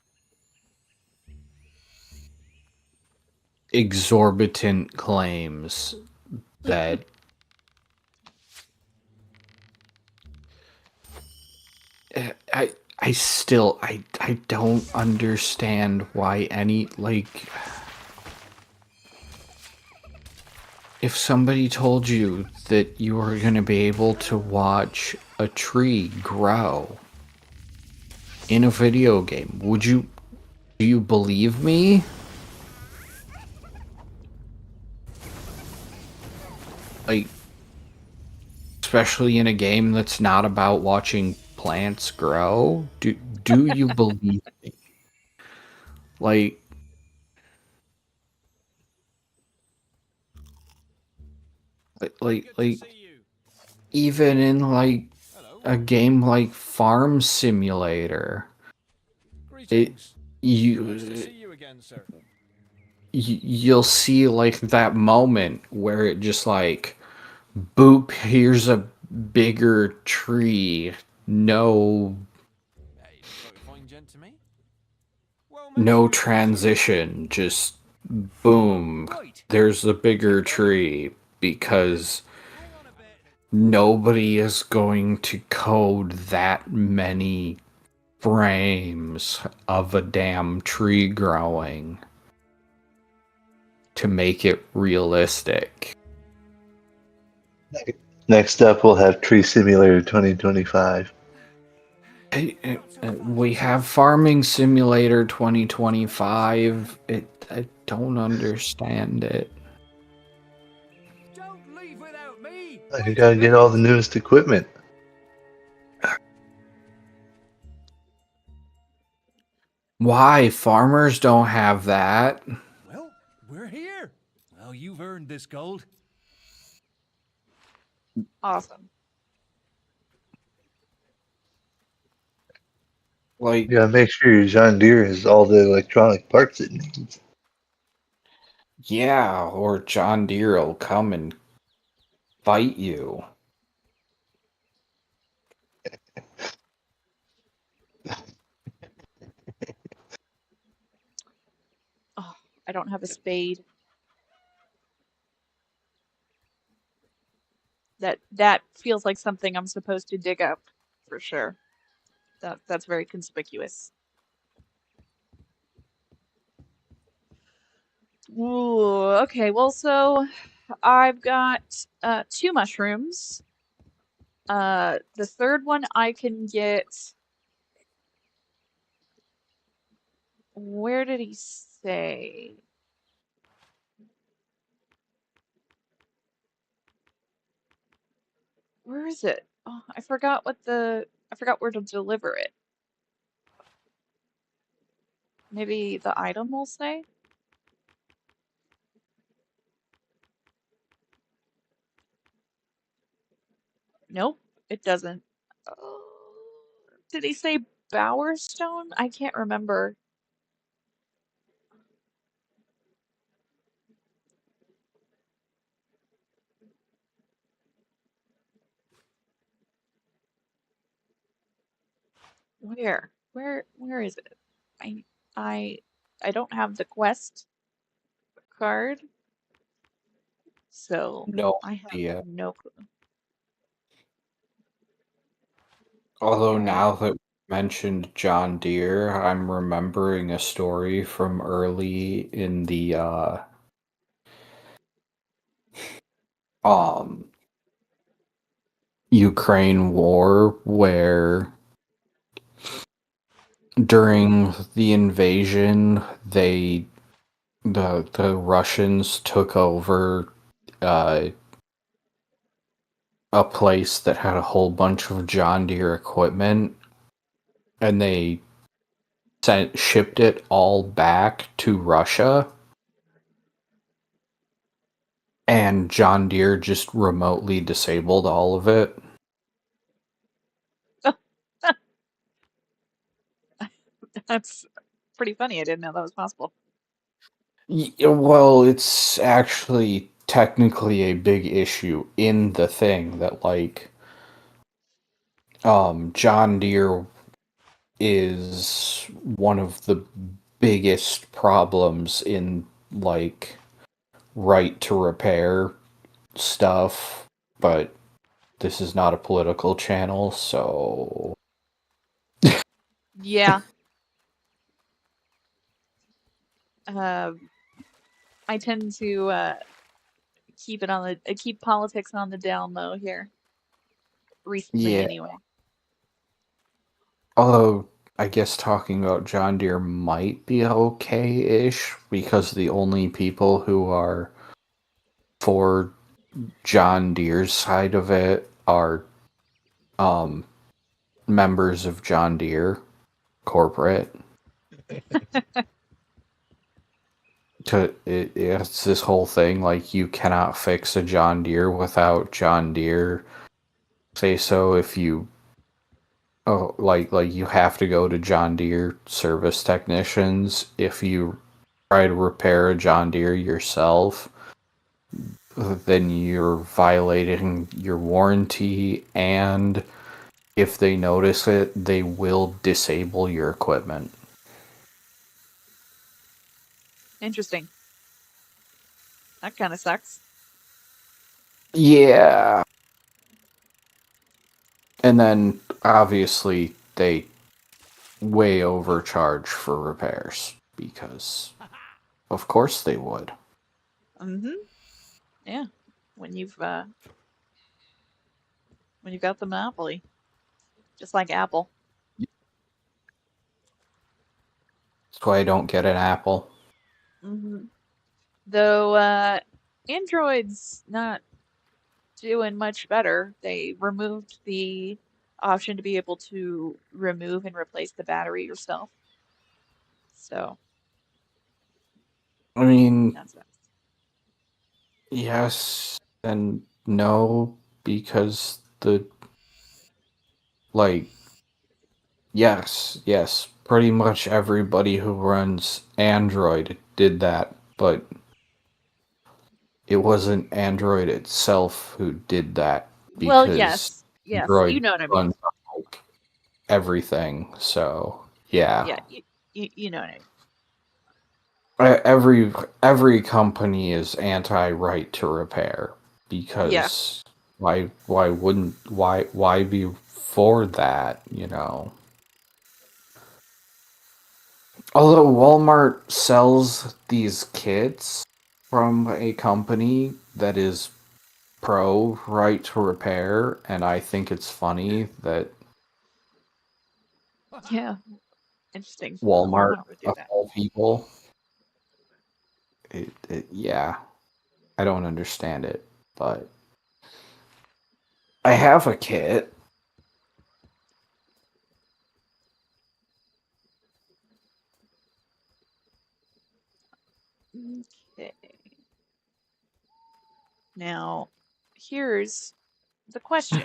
exorbitant claims that I still I don't understand why any, like, if somebody told you that you were going to be able to watch a tree grow in a video game, do you believe me? Like, especially in a game that's not about watching plants grow? Do you believe me? Like, like even in like a game like Farm Simulator, it you'll see like that moment where it just like, boop, here's a bigger tree. No transition, just boom, there's a bigger tree, because nobody is going to code that many frames of a damn tree growing to make it realistic. Next up, we'll have Tree Simulator 2025. We have Farming Simulator 2025. I don't understand it. Don't leave without me. You gotta get all the newest equipment. Why? Farmers don't have that. Well, we're here. Well, you've earned this gold. Awesome. Like, You gotta make sure your John Deere has all the electronic parts it needs. yeah, or John Deere will come and fight you. Oh, I don't have a spade. That feels like something I'm supposed to dig up for sure. That's very conspicuous. Ooh, okay. Well, so I've got two mushrooms. The third one I can get. Where did he say? Where is it? Oh, I forgot I forgot where to deliver it. Maybe the item will say? Nope, it doesn't. Oh, did he say Bowerstone? I can't remember. Where is it? I I I don't have the quest card, so No I have idea. no clue. Although All right. now that we mentioned John Deere, I'm remembering a story from early in the um Ukraine war where during the invasion the Russians took over uh a place that had a whole bunch of John Deere equipment and they shipped it all back to Russia, and John Deere just remotely disabled all of it. That's pretty funny. I didn't know that was possible. Well, it's actually technically a big issue in the thing that John Deere is one of the biggest problems in right to repair stuff, but this is not a political channel, so Yeah. Um, I tend to keep politics on the down low here. Recently, yeah. anyway. Although I guess talking about John Deere might be okay-ish because the only people who are for John Deere's side of it are um members of John Deere corporate. It's this whole thing like you cannot fix a John Deere without John Deere say so. If you like you have to go to John Deere service technicians. If you try to repair a John Deere yourself, then you're violating your warranty, and if they notice it, they will disable your equipment. Interesting. That kind of sucks. Yeah. And then obviously they way overcharge for repairs because of course they would. Mm-hmm. Yeah. When you've got the monopoly, just like Apple. That's why I don't get an Apple. Mm-hmm. Though Android's not doing much better. They removed the option to be able to remove and replace the battery yourself. So I mean, that's that. yes and no, because yes, pretty much everybody who runs Android did that, but it wasn't Android itself who did that Well, because yes, you Android know what I mean. runs on, like, everything. So yeah, Yeah, you know what I mean. every company is anti right to repair Yeah, because why be for that, you know? Although Walmart sells these kits from a company that is pro right to repair, and I think it's funny that yeah, interesting. Walmart, Walmart would do of that. all people, yeah, I don't understand it, but I have a kit. Okay. Now, here's the question.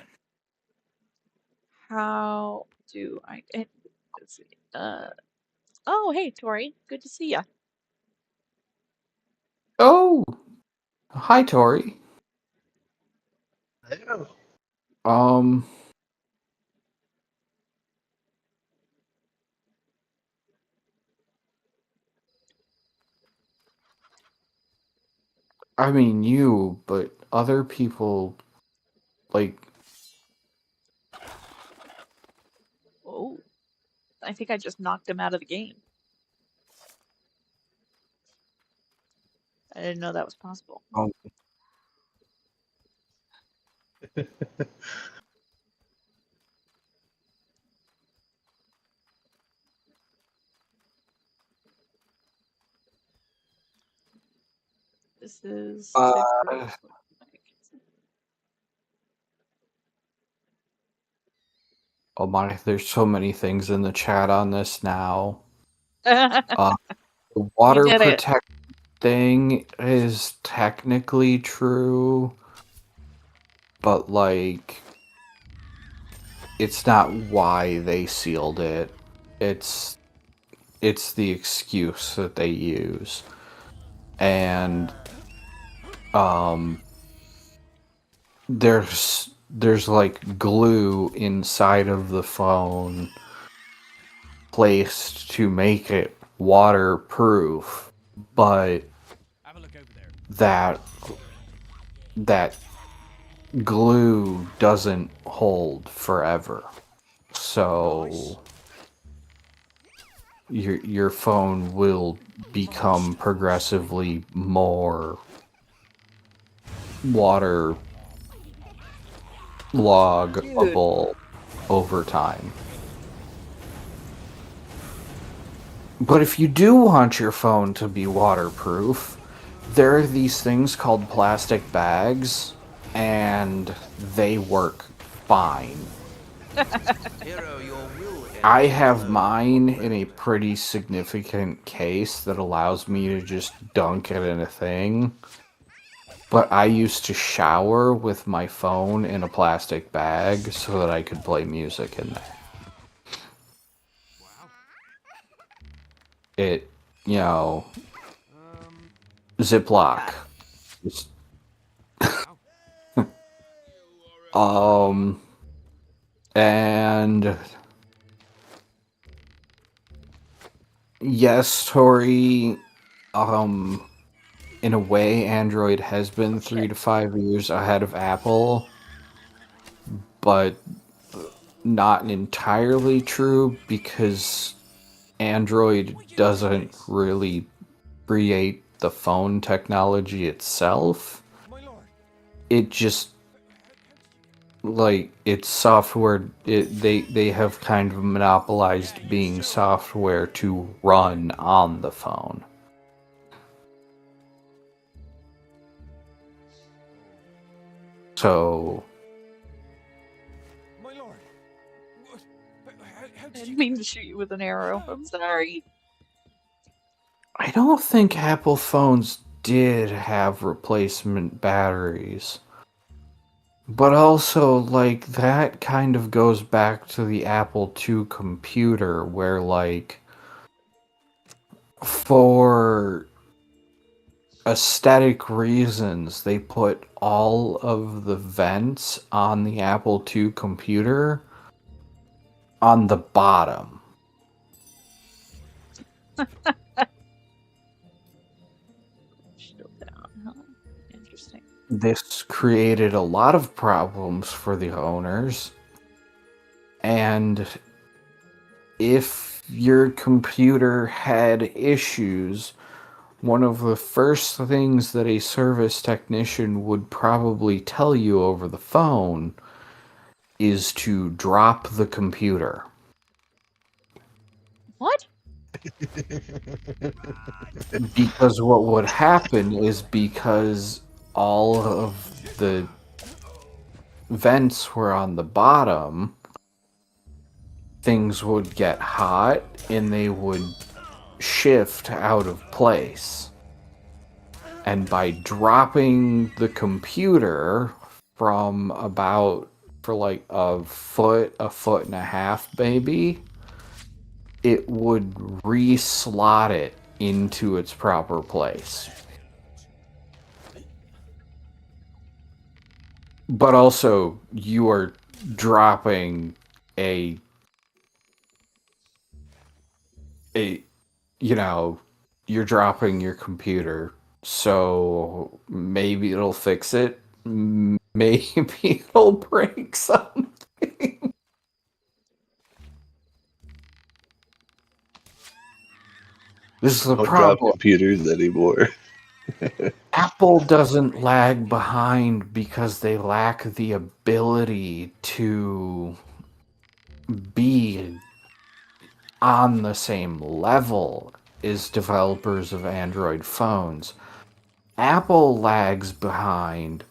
How do I, let's see, oh, hey, Tori, good to see ya. Oh, hi, Tori. Hello. Um, I mean you, but other people, like, Oh, I think I just knocked him out of the game. I didn't know that was possible. um, This is the group. uh, oh my, there's so many things in the chat on this now. Uh, the You water did it. protect thing is technically true, but like it's not why they sealed it. It's it's the excuse that they use. And there's like glue inside of the phone placed to make it waterproof, but Have a look over there. that glue doesn't hold forever. So your phone will become progressively more water loggable over time. But if you do want your phone to be waterproof, there are these things called plastic bags, and they work fine. Hero, your will I ends have alone. mine in a pretty significant case that allows me to just dunk it in a thing. But I used to shower with my phone in a plastic bag so that I could play music in there. It, you know, Ziploc. Just- and yes, Tori, in a way, Android has been Oh, 3 shit. to 5 years ahead of Apple, but not entirely true because Android doesn't really create the phone technology itself. My lord. It just like it's software. They have kind of monopolized being software to run on the phone. So My lord. What? How I did you didn't get... mean to shoot you with an arrow. I'm sorry. I don't think Apple phones did have replacement batteries. But also, like, that kind of goes back to the Apple II computer, where, like, for aesthetic reasons, they put all of the vents on the Apple II computer on the bottom. Shield down, huh? Interesting. This created a lot of problems for the owners, and if your computer had issues, one of the first things that a service technician would probably tell you over the phone is to drop the computer. What? Because what would happen is, because all of the vents were on the bottom, things would get hot and they would shift out of place. And by dropping the computer from about, for like a foot and a half, maybe, it would re-slot it into its proper place. But also, you are dropping a you're dropping your computer, so maybe it'll fix it, maybe it'll break something. This is the Don't drop problem. computers anymore. Apple doesn't lag behind because they lack the ability to be on the same level as developers of Android phones. Apple lags behind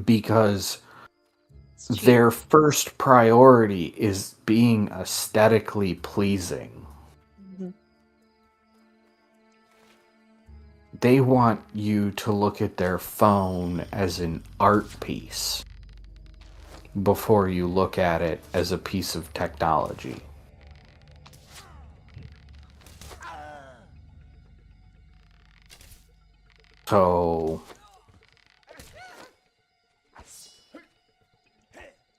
because It's cheap. their first priority is being aesthetically pleasing. Mhm. They want you to look at their phone as an art piece before you look at it as a piece of technology. So,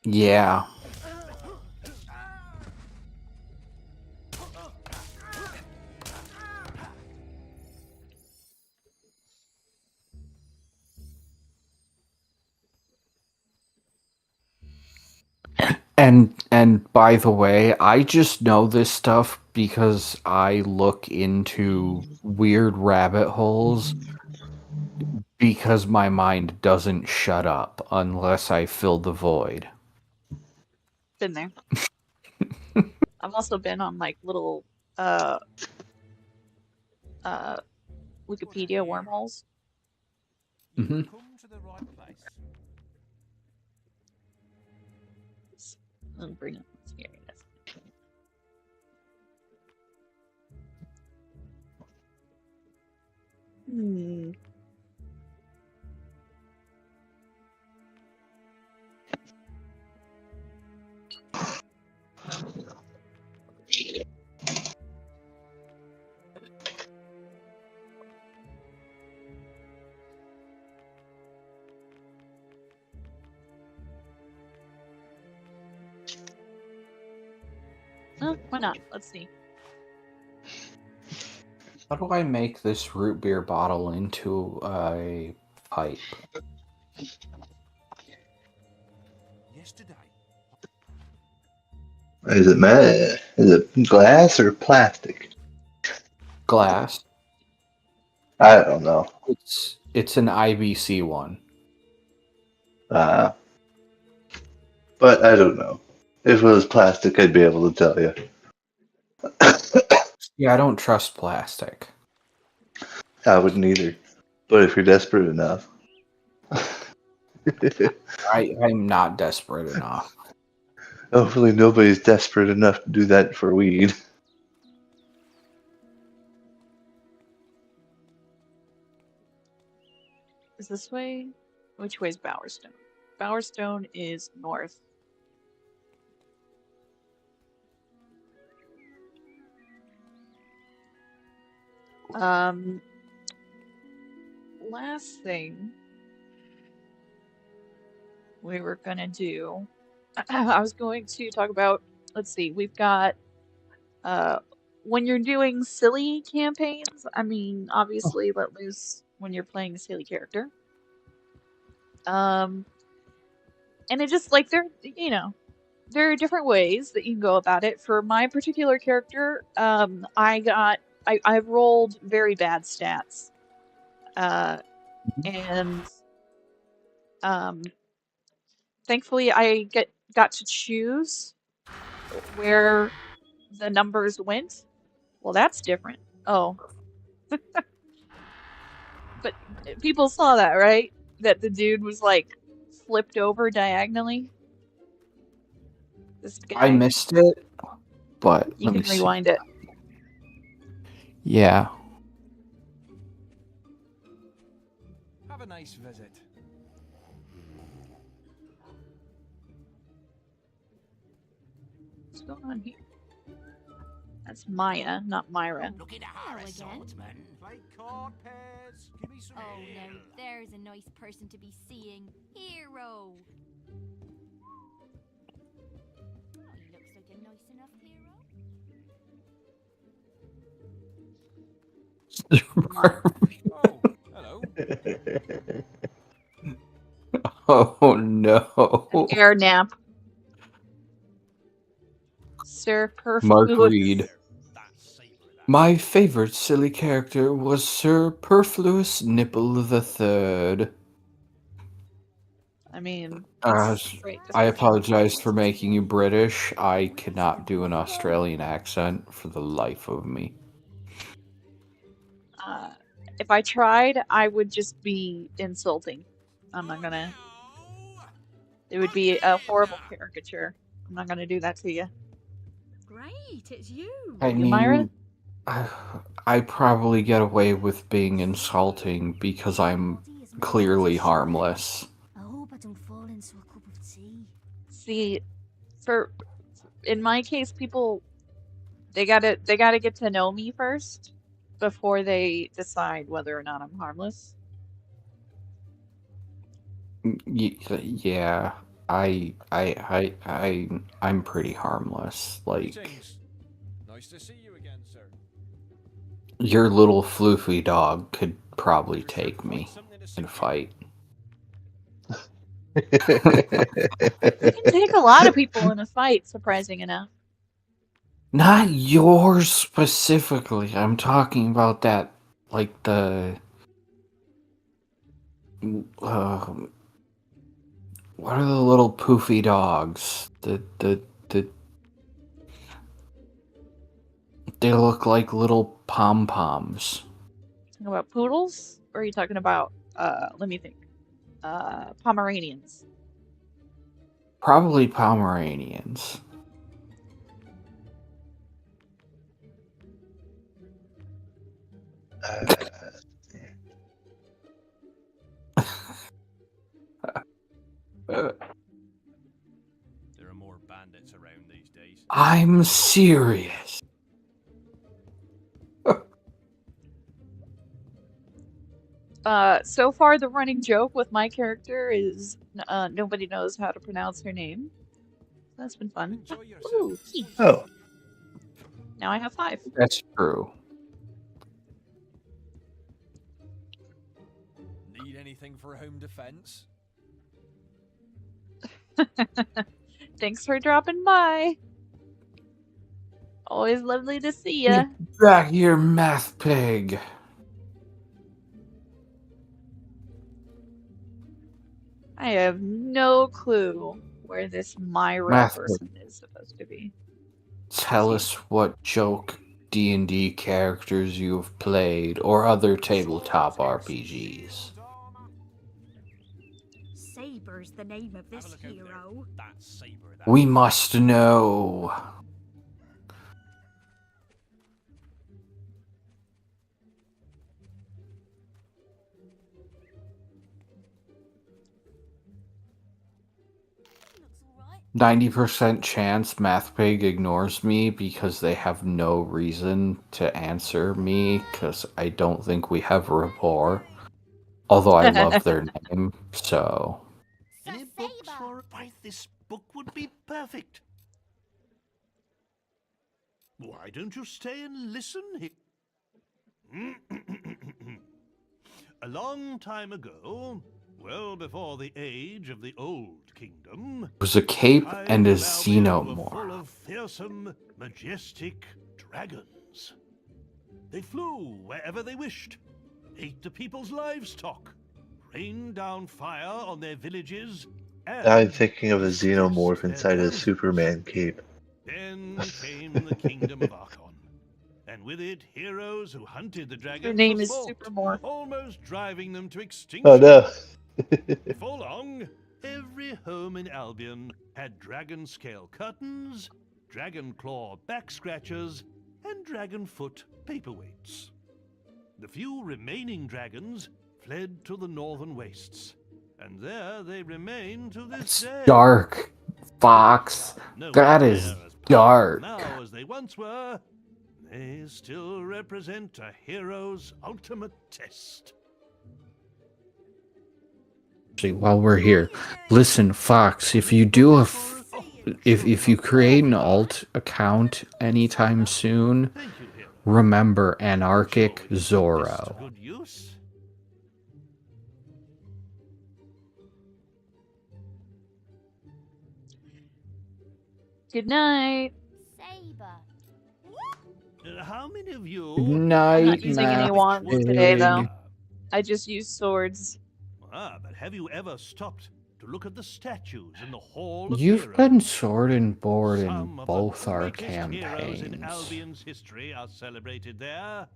yeah. And by the way, I just know this stuff because I look into weird rabbit holes because my mind doesn't shut up unless I fill the void. Been there. I've also been on like little uh uh Wikipedia wormholes. Mm-hmm. Come to the right place. I'll bring up here it is. Hmm. Oh, why not? Let's see. How do I make this root beer bottle into a pipe? Yesterday. Is it glass or plastic? Glass. I don't know. It's an IBC one. But I don't know. If it was plastic, I'd be able to tell you. Yeah, I don't trust plastic. I wouldn't either. But if you're desperate enough. I'm not desperate enough. Hopefully nobody's desperate enough to do that for weed. Is this way? Which way is Bowerstone? Bowerstone is north. Last thing we were gonna do, I was going to talk about, let's see, we've got, when you're doing silly campaigns, I mean, obviously let loose when you're playing a silly character. And it just, like, there are different ways that you can go about it. For my particular character, I've rolled very bad stats. And thankfully I got to choose where the numbers went. Well, that's different. Oh. But people saw that, right? That the dude was like flipped over diagonally. This I guy. missed it, but You let me can see. rewind it. Yeah. Have a nice visit. What's going on here? That's Maya, not Myra. Look at Hello her, again. swordsman. Play card pairs. Give me some Oh, ale. now there's a nice person to be seeing. Hero! Oh, he looks like a nice enough hero. Oh, hello. Oh no. An air nap. Mark Superfluous. Reed. My favorite silly character was Superfluous Nipple the Third. I mean, Uh, that's a great I description. apologize for making you British. I cannot do an Australian accent for the life of me. If I tried, I would just be insulting. I'm not gonna. It would be a horrible caricature. I'm not gonna do that to you. Great, it's you. I You, Myra? mean, I probably get away with being insulting because I'm clearly harmless. I hope I don't fall into a cup of tea. See, in my case, people they gotta get to know me first before they decide whether or not I'm harmless. Yeah, I'm pretty harmless. Like, Greetings. Nice to see you again, sir. your little floofy dog could probably take me in a fight. You can take a lot of people in a fight, surprising enough. Not yours specifically. I'm talking about that, like the. What are the little poofy dogs? They look like little pom poms. Talking about poodles, or are you talking about let me think. Pomeranians. Probably Pomeranians. There are more bandits around these days. I'm serious. So far the running joke with my character is nobody knows how to pronounce her name. That's been fun. Enjoy yourself. Ooh, key. Oh, Now I have 5. That's true. Need anything for home defense? Thanks for dropping by. Always lovely to see ya. Get back here, math pig. I have no clue where this Myra Math person is supposed to be. Tell us what joke D&D characters you've played or other tabletop RPGs. Saber's the name of this hero. That's Saber. We must know. 90% chance MathPig ignores me because they have no reason to answer me because I don't think we have rapport. Although I love their name, so. Any books for... Why, this book would be perfect. Why don't you stay and listen? A long time ago, well before the age of the Old Kingdom, It was a cape and a Albion were full xenomorph. of fearsome, majestic dragons. They flew wherever they wished, ate the people's livestock, rained down fire on their villages, and I'm thinking of a dispersed xenomorph their inside a terrors. Superman cape. Then came the kingdom of Archon, and with it heroes who hunted the Her dragons name for is sport, Supermorph. almost driving them to Oh extinction. no! Before long, every home in Albion had dragon scale curtains, dragon claw back scratchers, and dragon foot paperweights. The few remaining dragons fled to the northern wastes, and there they remain to this It's day. dark, Fox. Nowhere That is near as powerful dark. now as they once were, they still represent a hero's ultimate test. Actually, while we're here, listen, Fox, if you do a if you create an alt account anytime soon, Thank you, hero. remember Anarchic Sure, we can put this to Zorro. good use. Good night. Saber. How many of you... Good I'm night, not using any Math wands Pig. today, though. I just used swords. But have you ever stopped to look at the statues in the Hall of You've Heroes? been sword and board in Some of both the our greatest heroes in campaigns. Albion's history are celebrated there.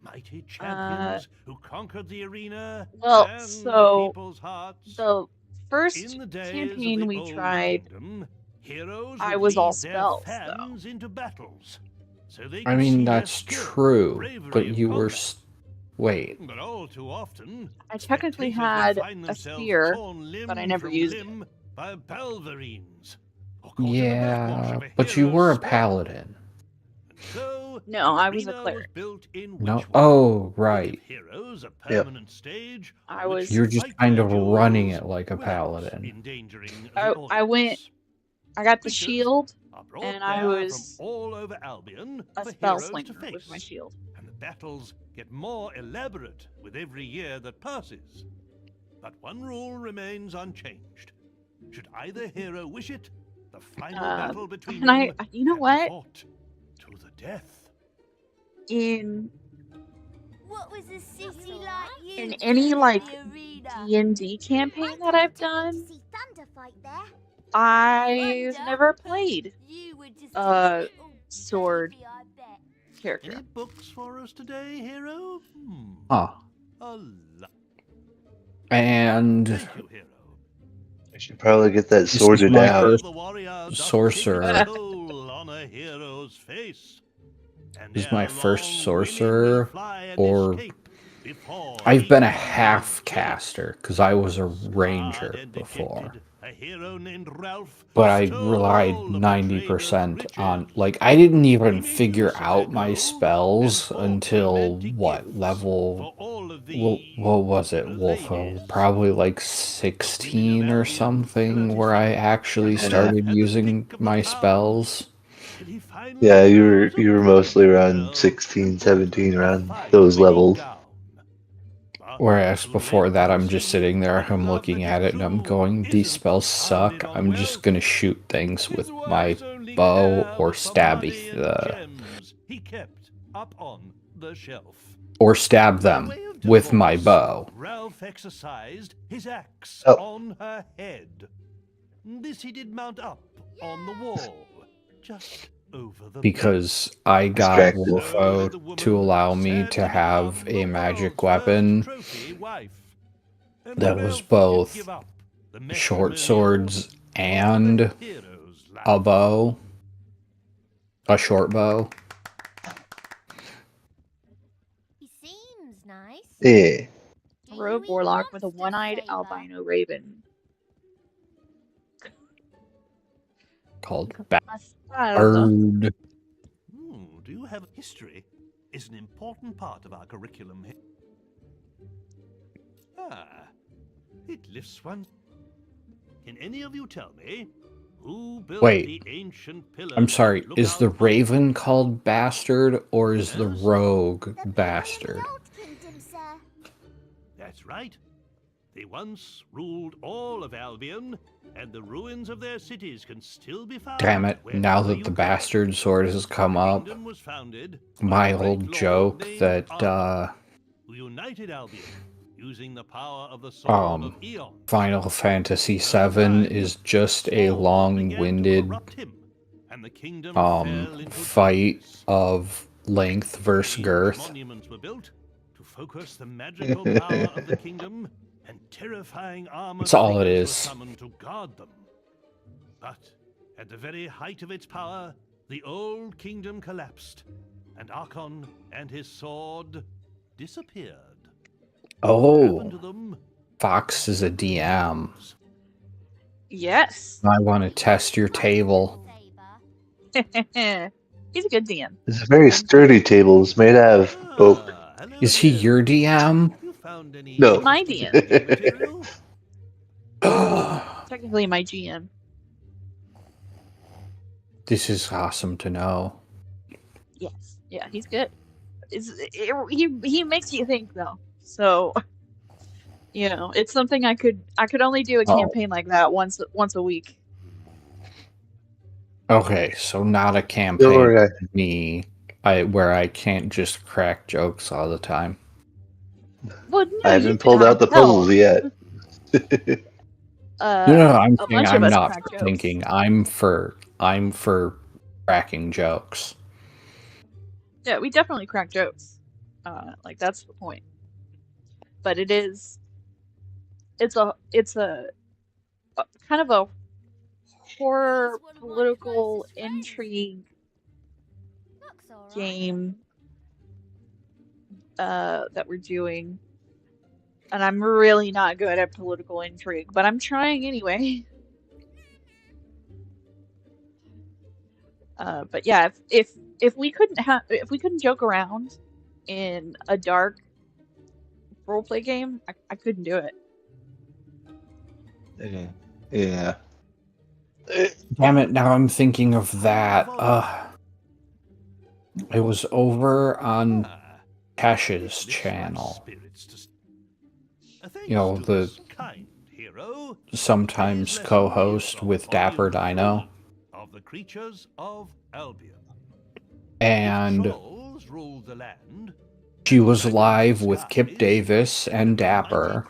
Mighty champions who conquered the arena Well, and so people's hearts. the first In the days campaign of the we Old tried, Kingdom, heroes I would was all lead their spells, though. fans into battles, so they I could mean, see their that's skill, true, bravery, but and you were. combat. Wait. But all too often, I technically spectators would had find a themselves spear, torn limb but I never from used it. limb by balverines, or caught in the backwash Yeah, of a but you hero's were a spell. paladin. And so, No, the I was a arena cleric. built in No. Witchwood Oh, to give right. heroes a Yep. permanent stage I on which was- to You're just fight kind their of running duels it like a without paladin. endangering I the went. audience. I got the Creatures shield, are brought and I there was from all over Albion a for spell heroes to slinger face. with my shield. And the battles get more elaborate with every year that passes. But one rule remains unchanged. Should either hero wish it, the final battle between And them you know can be what? fought to the death. In What was a city like you in any doing like in the arena? D&D campaign that I've done, See Thunder fight there. I've Thunder? never played You were just a little sword baby, I bet. character. Any books for us today, hero? Huh. A lot. And Thank you, hero. I should probably get that this is sorted my out. first The warrior doth sorcerer. take its toll on a hero's face. And This is my ere first long, sorcerer, winning will fly and or escape before I've he been a can half escape. caster because I was a Scarred ranger and before, dejected, a hero named Ralph but I stole relied all of the 90% trader's on riches. like I didn't He even made figure use of out their my gold spells and bought until romantic what gifts level? for all of What was it, the Wolfo? ladies. Probably like The Queen 16 of or Albion something, where I courtesied, actually and started had the using pick of the my pound, spells. till he finally Yeah, chose a you were pretty mostly around girl 16, and bought 17, a around fine those wedding levels. gown. But Whereas too before late that, to I'm just see sitting there, true I'm love looking that at is it, and I'm true going, these isn't spells founded suck. on I'm just wealth. gonna shoot things with His my wife's only bow care or was for stabby money and gems he kept up on the shelf. or stab By them way of with my divorce, bow. Ralph exercised his axe Oh. on her head. This he did mount up on the wall, just over the Because I got Distracted. So Wolfo did the woman to allow me sadly to have become a the magic world's first weapon trophy wife. And that was Ralph did both give up the short matrimonial swords for and the hero's life. a bow, a short bow. He seems nice. Yeah. Do Rogue you eat warlock with a monsters, one-eyed Saber? albino raven. called Bastardo. Bastard. Do you have history? Is an important part of our curriculum. It lifts one. Can any of you tell me who built the ancient pillars? I'm sorry. Is the Raven called Bastard, or is the Rogue Bastard? That's right. They once ruled all of Albion, and the ruins of their cities can still be found. Damn it! Now that the Bastard sword has come up, my old joke that who united Albion using the power of the sword of Eon. Final Fantasy VII is just a long-winded fight of length versus girth. Monuments were built to focus the magical power of the kingdom, and terrifying armored That's all it figures were is. summoned to guard them. But at the very height of its power, the old kingdom collapsed, and Archon and his sword disappeared. Oh, Fox is a DM. Yes. I want to test your table. He's a good DM. It's a very sturdy table. It's made out of oak. Is he your DM? No. My DM. Technically my GM. This is awesome to know. Yes. Yeah, he's good. He makes you think though. So, it's something I could only do a campaign like that once a week. Okay, so not a campaign for me, where I can't just crack jokes all the time. Well, no, I haven't pulled out the puzzles yet. No, I'm saying I'm not for thinking. I'm for cracking jokes. Yeah, we definitely crack jokes. That's the point. But it's a kind of a horror political intrigue game that we're doing. And I'm really not good at political intrigue, but I'm trying anyway. But yeah, if we couldn't joke around in a dark roleplay game, I couldn't do it. Yeah. Damn it! Now I'm thinking of that. It was over on Cash's channel. The sometimes co-host with Dapper Dino. Of the creatures of Albion. And she was live with Kip Davis and Dapper,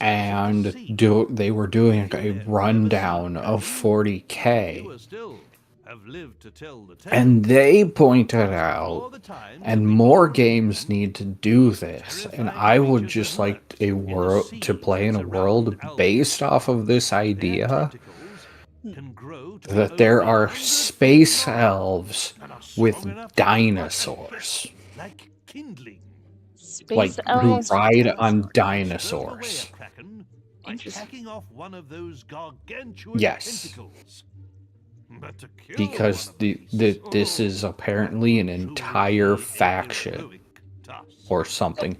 and they were doing a rundown of 40K. And they pointed out, and more games need to do this, and I would just like to play in a world based off of this idea that there are space elves with dinosaurs. Space elves who ride on dinosaurs. Yes. Because this is apparently an entire faction or something.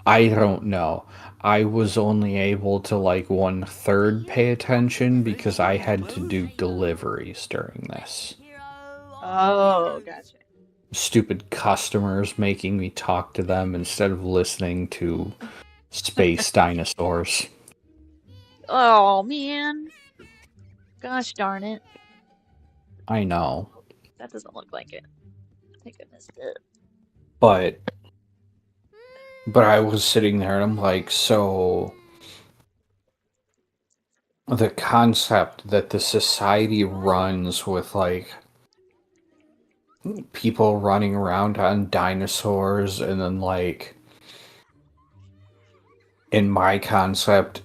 I don't know. I was only able to 1/3 pay attention because I had to do deliveries during this. Oh, gotcha. Stupid customers making me talk to them instead of listening to space dinosaurs. Oh, man. Gosh darn it. I know. That doesn't look like it. Thank goodness. But I was sitting there and I'm like, so the concept that the society runs with people running around on dinosaurs, and then in my concept,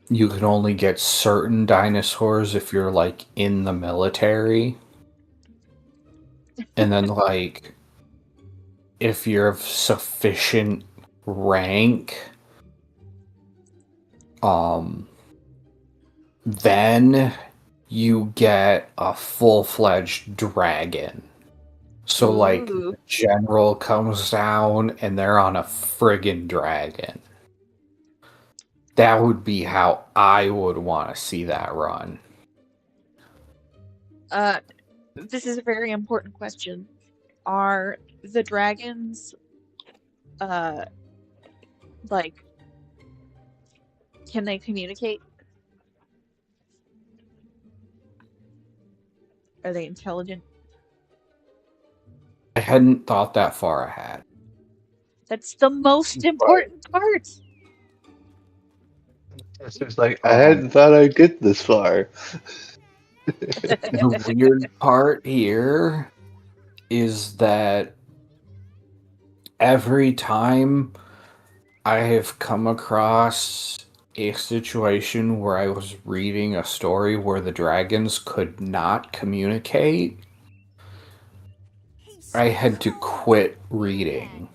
you can only get certain dinosaurs if you're in the military. And then if you're of sufficient rank, then you get a full-fledged dragon. So, like, Ooh. the general comes down and they're on a friggin' dragon. That would be how I would want to see that run. This is a very important question. Are the dragons, like, can they communicate? Are they intelligent? I hadn't thought that far ahead. That's the most important part. It's just like, I hadn't thought I'd get this far. The weird part here is that every time I have come across a situation where I was reading a story where the dragons could not communicate, I had to quit reading.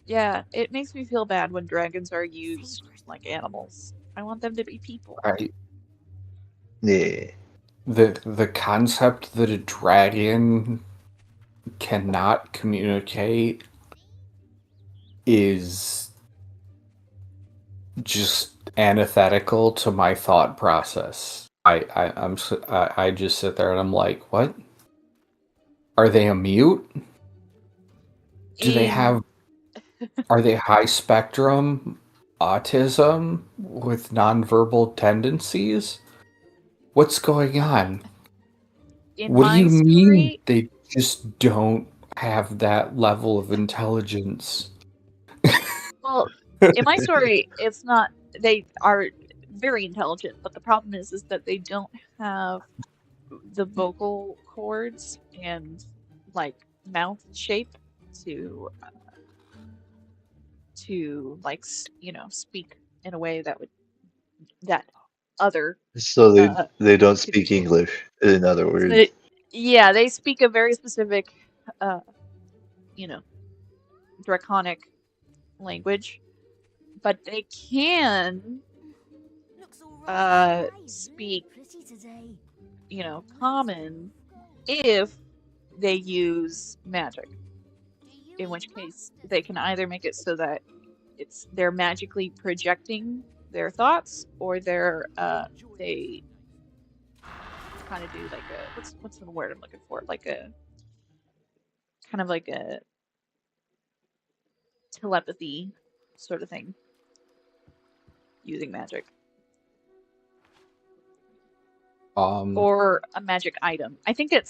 Yeah, it makes me feel bad when dragons are used like animals. I want them to be people. Yeah. The concept that a dragon cannot communicate is just antithetical to my thought process. I just sit there and I'm like, what? Are they a mute? Do they have? Are they high spectrum autism with nonverbal tendencies? What's going on? In What do my you mean story, they just don't have that level of intelligence? well, in my story, it's not, they are very intelligent, but the problem is that they don't have the vocal cords and like mouth shape to like speak in a way that would that other So they don't people speak do. English, in other So words. yeah, they speak a very specific uh you know draconic language, but they can speak common if they use magic, in which case they can either make it so that they're magically projecting their thoughts, or they kind of do like a what's the word I'm looking for, like a kind of like a telepathy sort of thing using magic. Or a magic item. I think I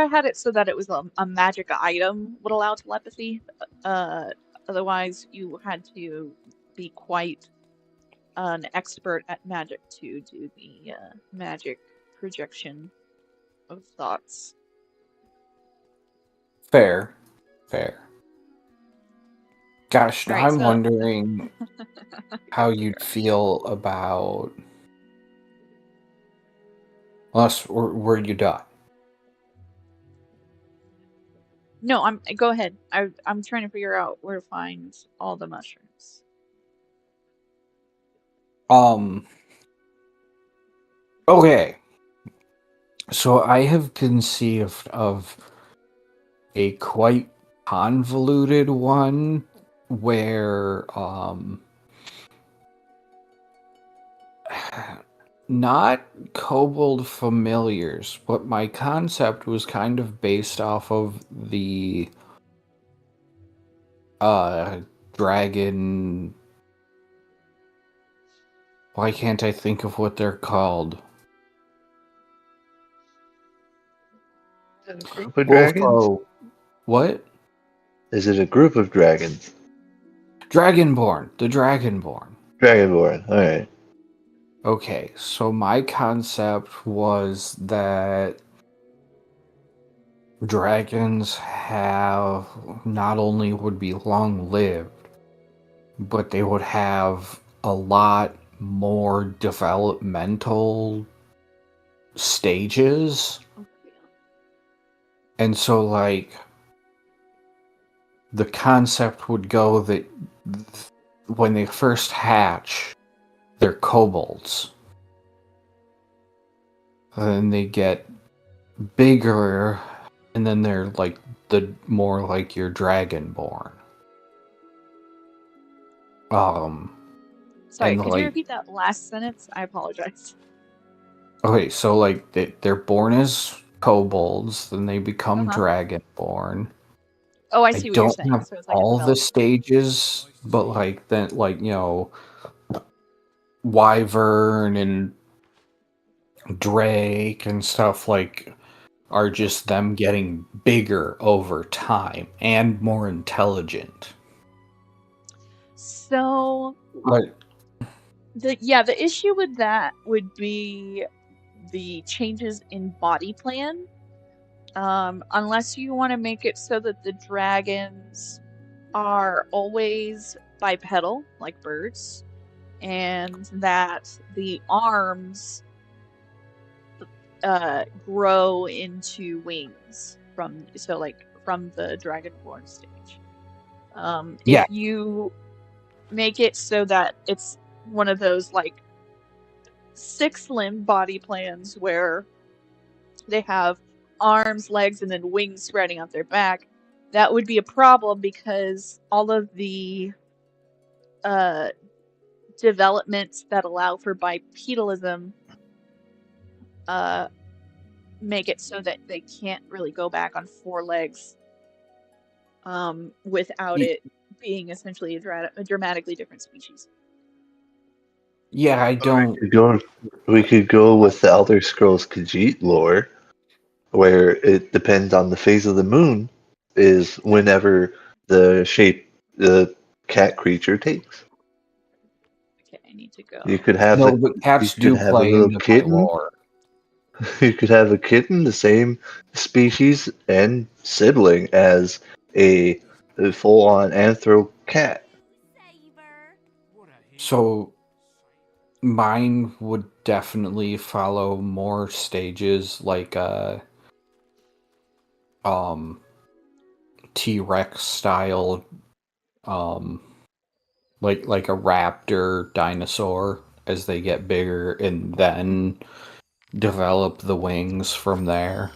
had it so that it was a magic item would allow telepathy. Otherwise, you had to be quite an expert at magic to do the magic projection of thoughts. Fair. Gosh, now All right, I'm so wondering how you'd feel about. Unless, were you done? no, go ahead. I'm trying to figure out where to find all the mushrooms. Okay. So I have conceived of a quite convoluted one where not kobold familiars, but my concept was kind of based off of the dragon. Why can't I think of what they're called? A group of dragons? What? Is it a group of dragons? Dragonborn. The Dragonborn. Dragonborn, alright. Okay, so my concept was that dragons have not only would be long-lived, but they would have a lot more developmental stages. And so, like, the concept would go that when they first hatch, they're kobolds. then they get bigger, and then they're like the more like your dragonborn. Sorry, And could you like, repeat that last sentence? I apologize. okay, so like they're born as kobolds, then they become Uh-huh. dragonborn. Oh, I I see what you're don't saying. have So it's like a all the development. stages, but like then like Wyvern and Drake and stuff like are just them getting bigger over time and more intelligent. So But the issue with that would be the changes in body plan. Unless you want to make it so that the dragons are always bipedal, like birds, and that the arms grow into wings from the dragonborn stage. yeah, If you make it so that it's one of those like 6-limb body plans where they have arms, legs, and then wings spreading out their back, that would be a problem because all of the developments that allow for bipedalism make it so that they can't really go back on 4 legs without it being essentially a dramatically different species. yeah, I don't. We could go with the Elder Scrolls Khajiit lore, where it depends on the phase of the moon, is whenever the shape the cat creature takes. Okay, I need to go. You could have No, but cats do a play little into my kitten. lore. You could have a kitten, the same species and sibling as a full-on anthro cat. So mine would definitely follow more stages like T-Rex style, like a raptor dinosaur as they get bigger and then develop the wings from there.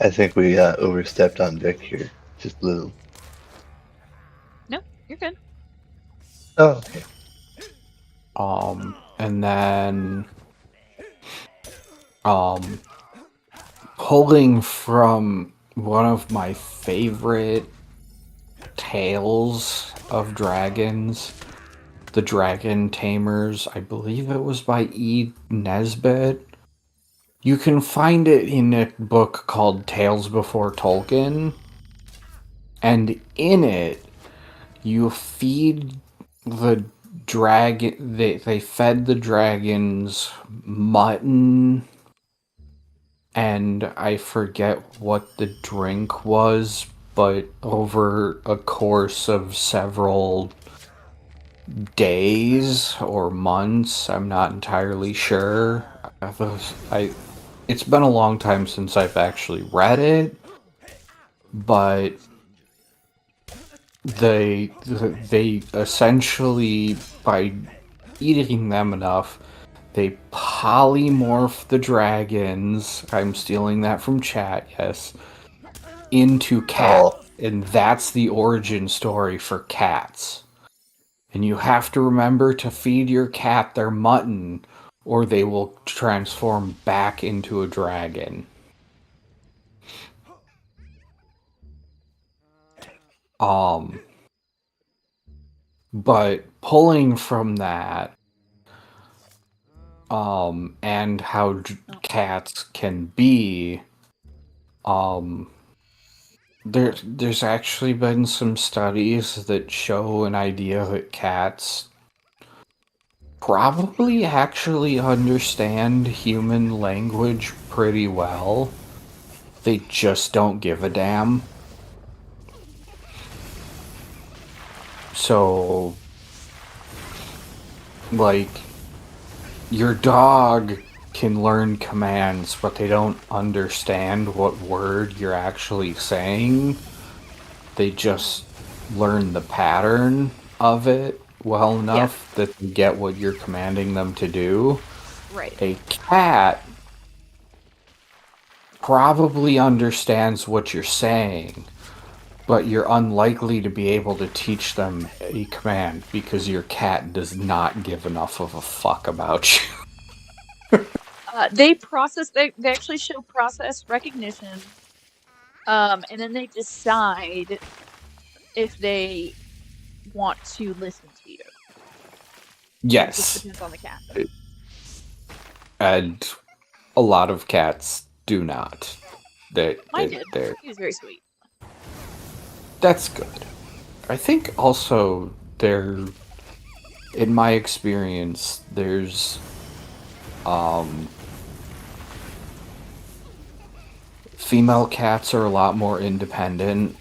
I think we overstepped on Vic here, just a little. No, you're good. Oh, okay. And then pulling from one of my favorite tales of dragons, The Dragon Tamers, I believe it was by E. Nesbit. You can find it in a book called Tales Before Tolkien, and in it, you feed the dragon. They fed the dragons mutton, and I forget what the drink was, but over a course of several days or months, I'm not entirely sure. It's been a long time since I've actually read it, but they essentially, by eating them enough, they polymorph the dragons. I'm stealing that from chat, yes, into cats, and that's the origin story for cats. And you have to remember to feed your cat their mutton, or they will transform back into a dragon. But pulling from that, and how cats can be, there's actually been some studies that show an idea that cats probably actually understand human language pretty well. They just don't give a damn. So, like, your dog can learn commands, but they don't understand what word you're actually saying. They just learn the pattern of it well enough that they get what you're commanding them to do. Right. A cat probably understands what you're saying, but you're unlikely to be able to teach them a command because your cat does not give enough of a fuck about you. They process. They actually show process recognition, and then they decide if they want to listen to you. It just Yes. depends on the cat. And a lot of cats do not. Mine did. They're, He was very sweet. that's good. I think also in my experience, there's female cats are a lot more independent.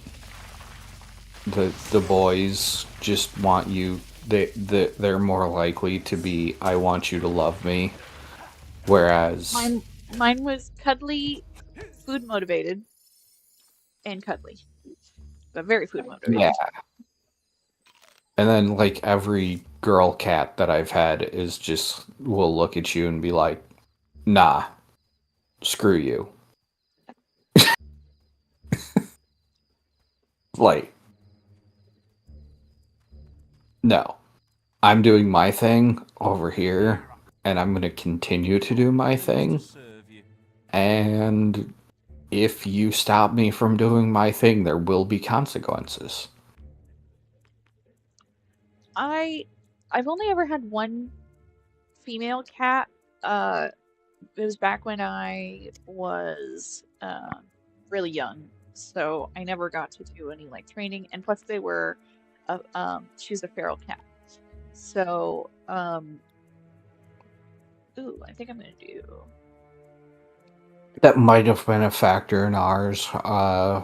The boys just want you. They're more likely to be. I want you to love me. Whereas, Mine was cuddly, food motivated, and cuddly, but very food motivated. yeah. And then like every girl cat that I've had is just will look at you and be like, "Nah, screw you." Like, no. I'm doing my thing over here, and I'm going to continue to do my thing. And if you stop me from doing my thing, there will be consequences. I've only ever had one female cat. It was back when I was really young, so I never got to do any like training. And plus, she was a feral cat. So, ooh, I think I'm gonna do. That might have been a factor in ours.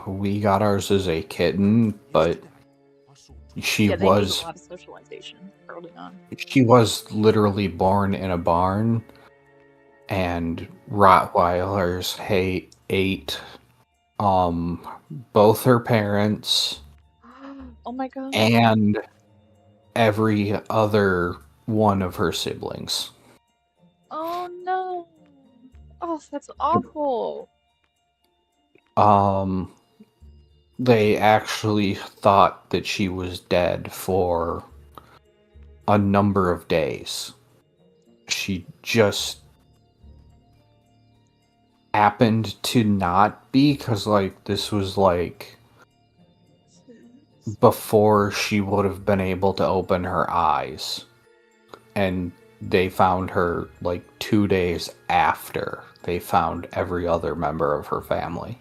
We got ours as a kitten, but Yeah, they need a lot of socialization early on. she was literally born in a barn, and Rottweilers ate both her parents Oh my god. and every other one of her siblings. Oh no. Oh, that's awful. They actually thought that she was dead for a number of days. She just happened to not be, because like this was like before she would have been able to open her eyes, and they found her like 2 days after they found every other member of her family.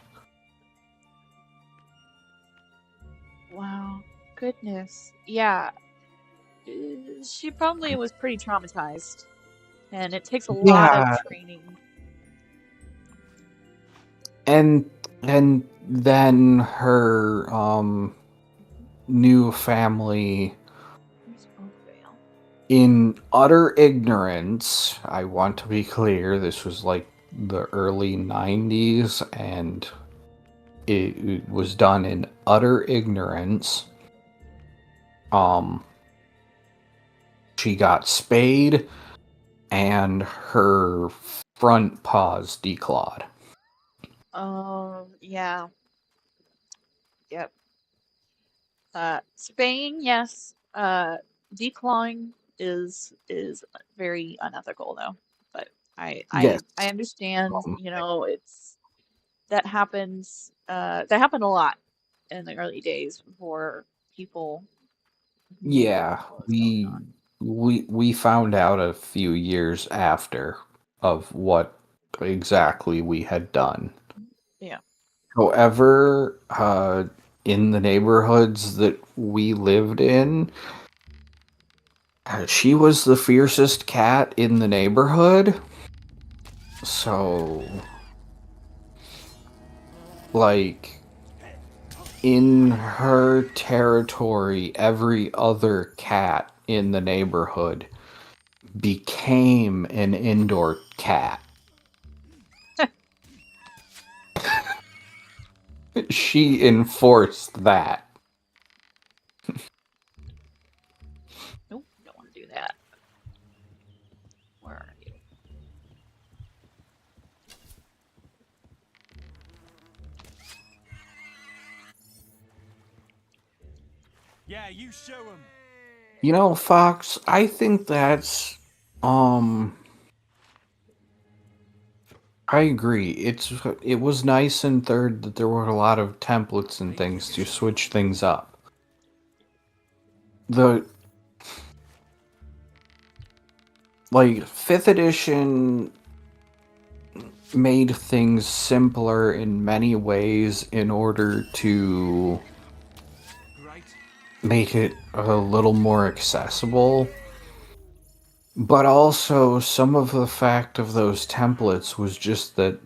Wow. Goodness. Yeah. She probably was pretty traumatized, and it takes a lot of Yeah, training. and then her new family, in utter ignorance, I want to be clear, this was like the early 90s, and it was done in utter ignorance. She got spayed, and her front paws declawed. Yeah. Yep. Spaying, yes. Declawing is very unethical though. But Yes. I understand, that happens that happened a lot in the early days before people knew Yeah, what was going we on. we found out a few years after of what exactly we had done. Yeah. However, in the neighborhoods that we lived in, she was the fiercest cat in the neighborhood. So, like, in her territory, every other cat in the neighborhood became an indoor cat. She enforced that. Nope, don't want to do that. Where are you? Yeah, you show him. You know, Fox, I think that's I agree. It was nice in third that there were a lot of templates and things to switch things up. The fifth edition made things simpler in many ways in order to make it a little more accessible. But also, some of the fact of those templates was just that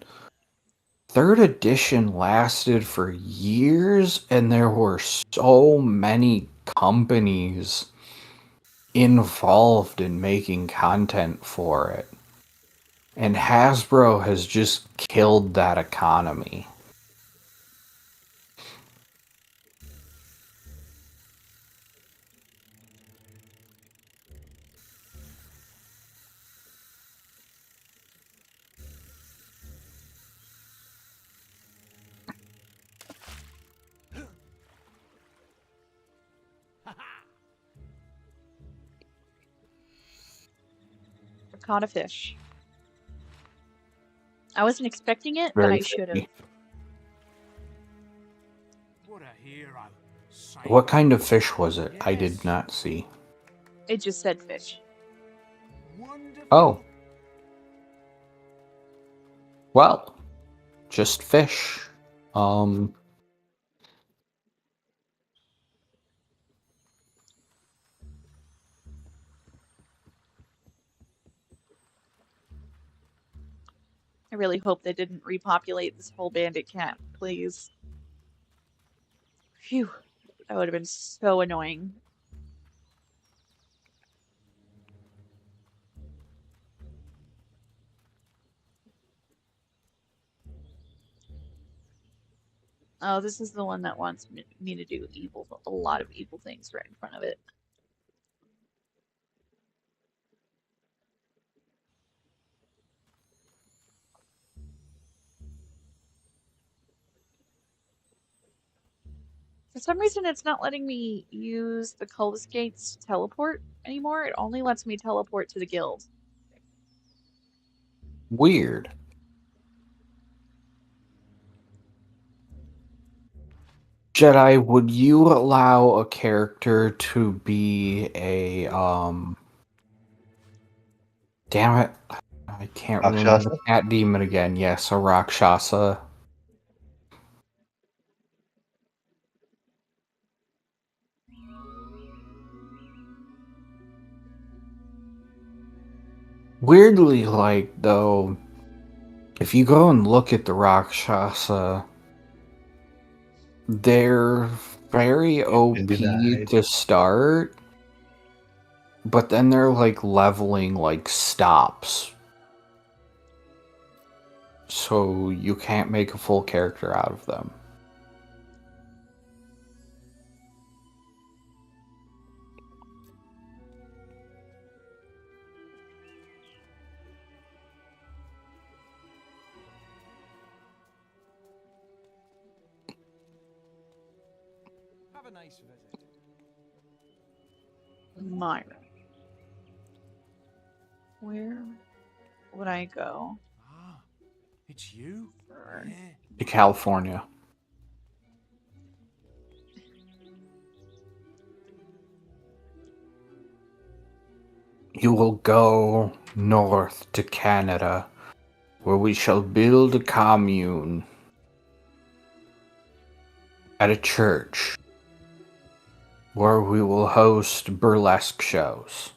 third edition lasted for years, and there were so many companies involved in making content for it. And Hasbro has just killed that economy. I caught a fish. I wasn't expecting it, but Very I should have. fishy. What a hero. What kind of fish was it? I did not see. It just said fish. Oh. Well, just fish. I really hope they didn't repopulate this whole bandit camp, please. Phew. That would have been so annoying. Oh, this is the one that wants me to do a lot of evil things right in front of it. For some reason, it's not letting me use the Cullis Gates to teleport anymore. It only lets me teleport to the guild. Weird. Jedi, would you allow a character to be a, damn it, I can't remember Rakshasa? the cat demon again. Yes, a Rakshasa. Weirdly, though, if you go and look at the Rakshasa, they're very OP to start, but then they're leveling stops. So you can't make a full character out of them. Have a nice visit. Myra. Where would I go? Ah, it's you? Yeah. To California. You will go north to Canada, where we shall build a commune at a church, where we will host burlesque shows.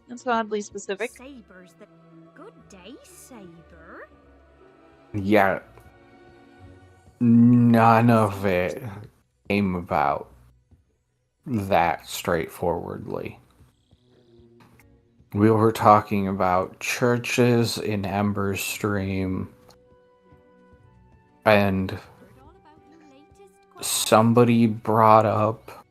That's oddly specific. Saber's the good day, Saber. Yeah, none of it came about that straightforwardly. We were talking about churches in Ember's Stream, and somebody brought up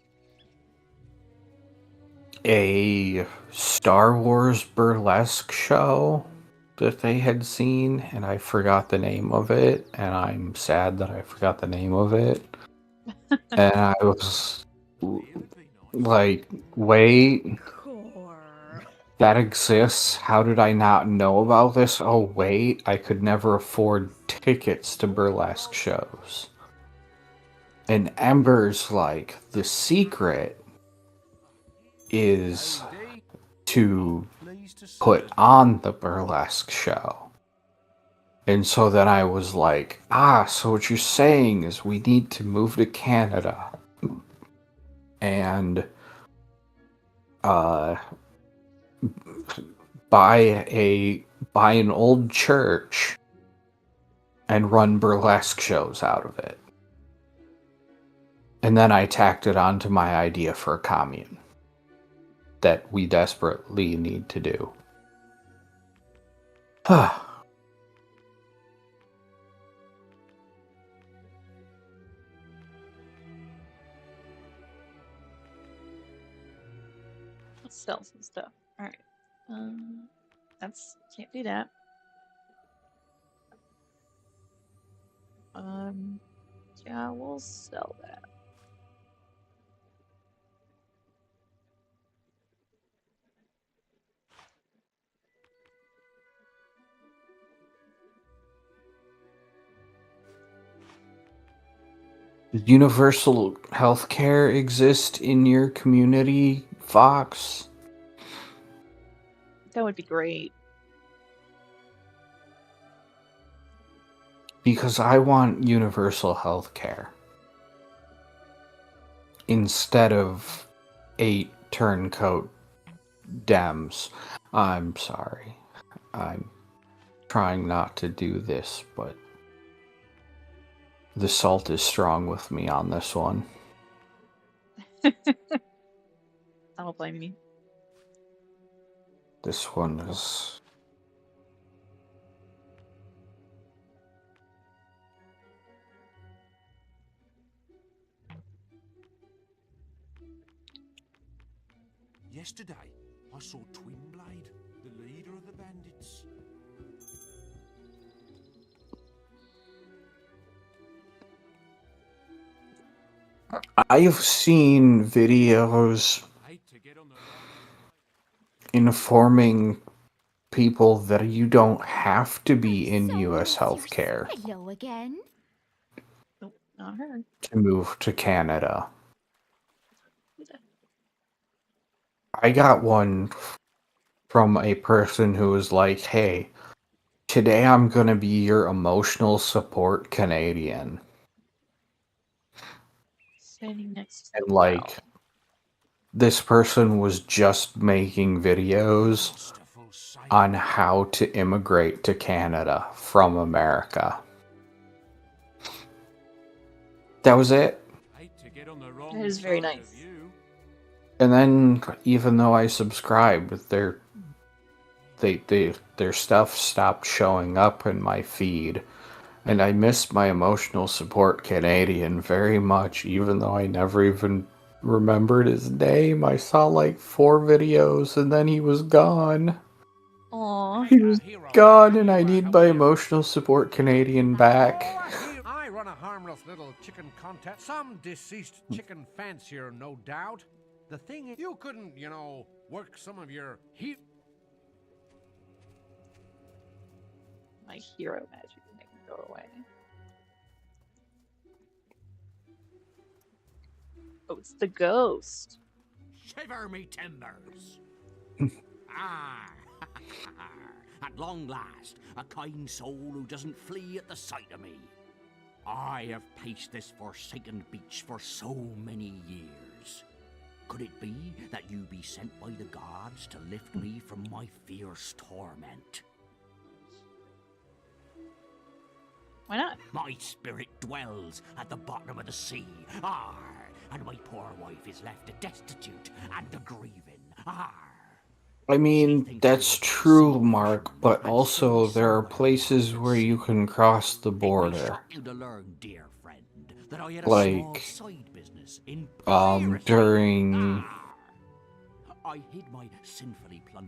a Star Wars burlesque show that they had seen, and I forgot the name of it, and I'm sad that I forgot the name of it. And I was like, wait, that exists? How did I not know about this? Oh, wait, I could never afford tickets to burlesque shows. And Ember's like, the secret is to put on the burlesque show. And so then I was like, so what you're saying is we need to move to Canada and buy an old church and run burlesque shows out of it. And then I tacked it onto my idea for a commune that we desperately need to do. Let's sell some stuff. All right. That's can't do that. Yeah, we'll sell that. Does universal healthcare exist in your community, Fox? That would be great. Because I want universal healthcare. Instead of 8 turncoat Dems. I'm sorry. I'm trying not to do this, but the salt is strong with me on this one. I don't blame you. This one is... Yesterday, I saw Twinblade, the leader of the bandits. I've seen videos informing people that you don't have to be in U.S. healthcare Hello again. Nope, not her. to move to Canada. I got one from a person who was like, hey, today I'm going to be your emotional support Canadian. Standing next to And like, this person was just making videos on how to immigrate to Canada from America. That was it. That is very nice. And then, even though I subscribed, their stuff stopped showing up in my feed. And I missed my emotional support Canadian very much, even though I never even remembered his name. I saw like 4 videos and then he was gone. Aww. He was gone and I need my emotional support Canadian back. I run a harmless little chicken contest. Some deceased chicken fancier, no doubt. The thing is, you couldn't, work some of your My hero magic can make me go away. Oh, it's the ghost. Shiver me timbers. At long last, a kind soul who doesn't flee at the sight of me. I have paced this forsaken beach for so many years. Could it be that you be sent by the gods to lift me from my fierce torment? Why not? My spirit dwells at the bottom of the sea. And my poor wife is left destitute and a grieving. I mean, that's true, Mark, but also there are places where you can cross the border. Like, during...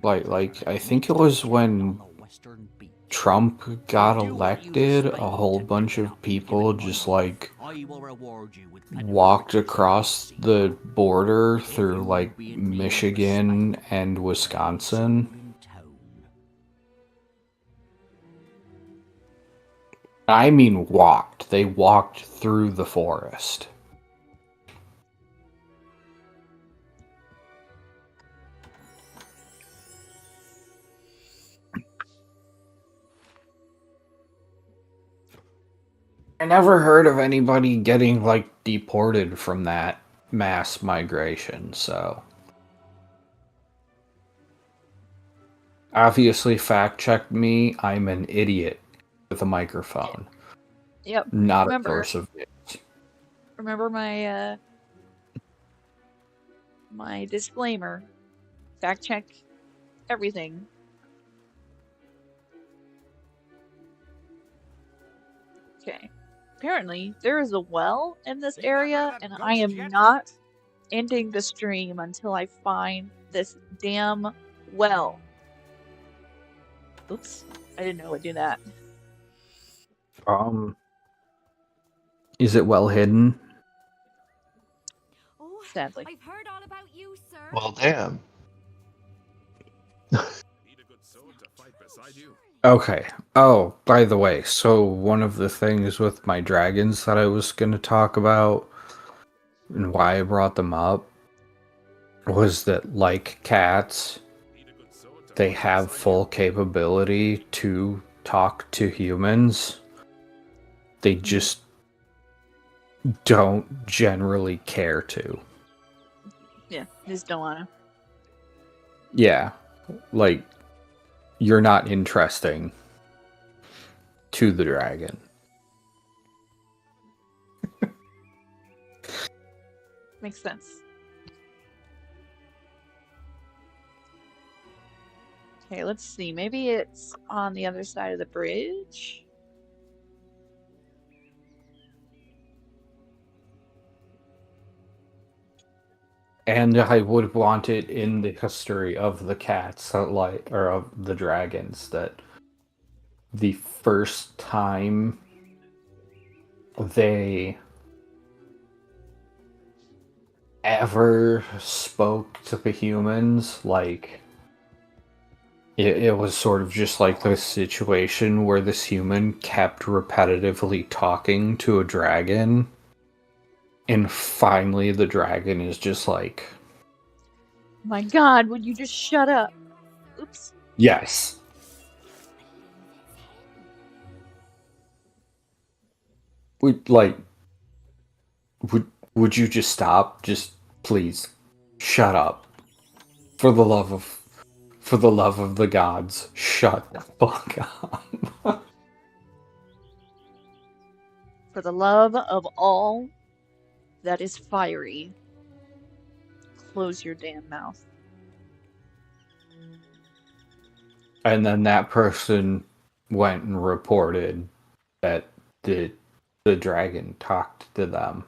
Like, I think it was when western beach. Trump got Do what you elected, a decide whole to bunch do of now. people Keep it in just mind. like I will reward you with walked across the border If through you like be in need of a Michigan spade, and there is Wisconsin. some in town. I mean walked. They walked through the forest. I never heard of anybody getting like deported from that mass migration, so obviously fact check me. I'm an idiot with a microphone, Yep. not a Remember, source of news. remember my my disclaimer. Fact check everything. Okay. Apparently, there is a well in this area, and I am not ending the stream until I find this damn well. Oops. I didn't know it would do that. Is it well hidden? Oh, Sadly. I've heard all about you, sir. Well, damn. Okay. Oh, by the way, so one of the things with my dragons that I was going to talk about and why I brought them up was that, like cats, they have full capability to talk to humans. They just don't generally care to. Yeah, just don't wanna. Yeah, like, you're not interesting to the dragon. Makes sense. Okay, let's see. Maybe it's on the other side of the bridge. And I would want it in the history of the cats, like, or of the dragons, that the first time they ever spoke to the humans, like, it was sort of just like this situation where this human kept repetitively talking to a dragon, and finally the dragon is just like, My God, would you just shut up? Oops. yes. Would you just stop? Just please shut up. For the love of the gods, shut the fuck up. For the love of all that is fiery, close your damn mouth. And then that person went and reported that the dragon talked to them.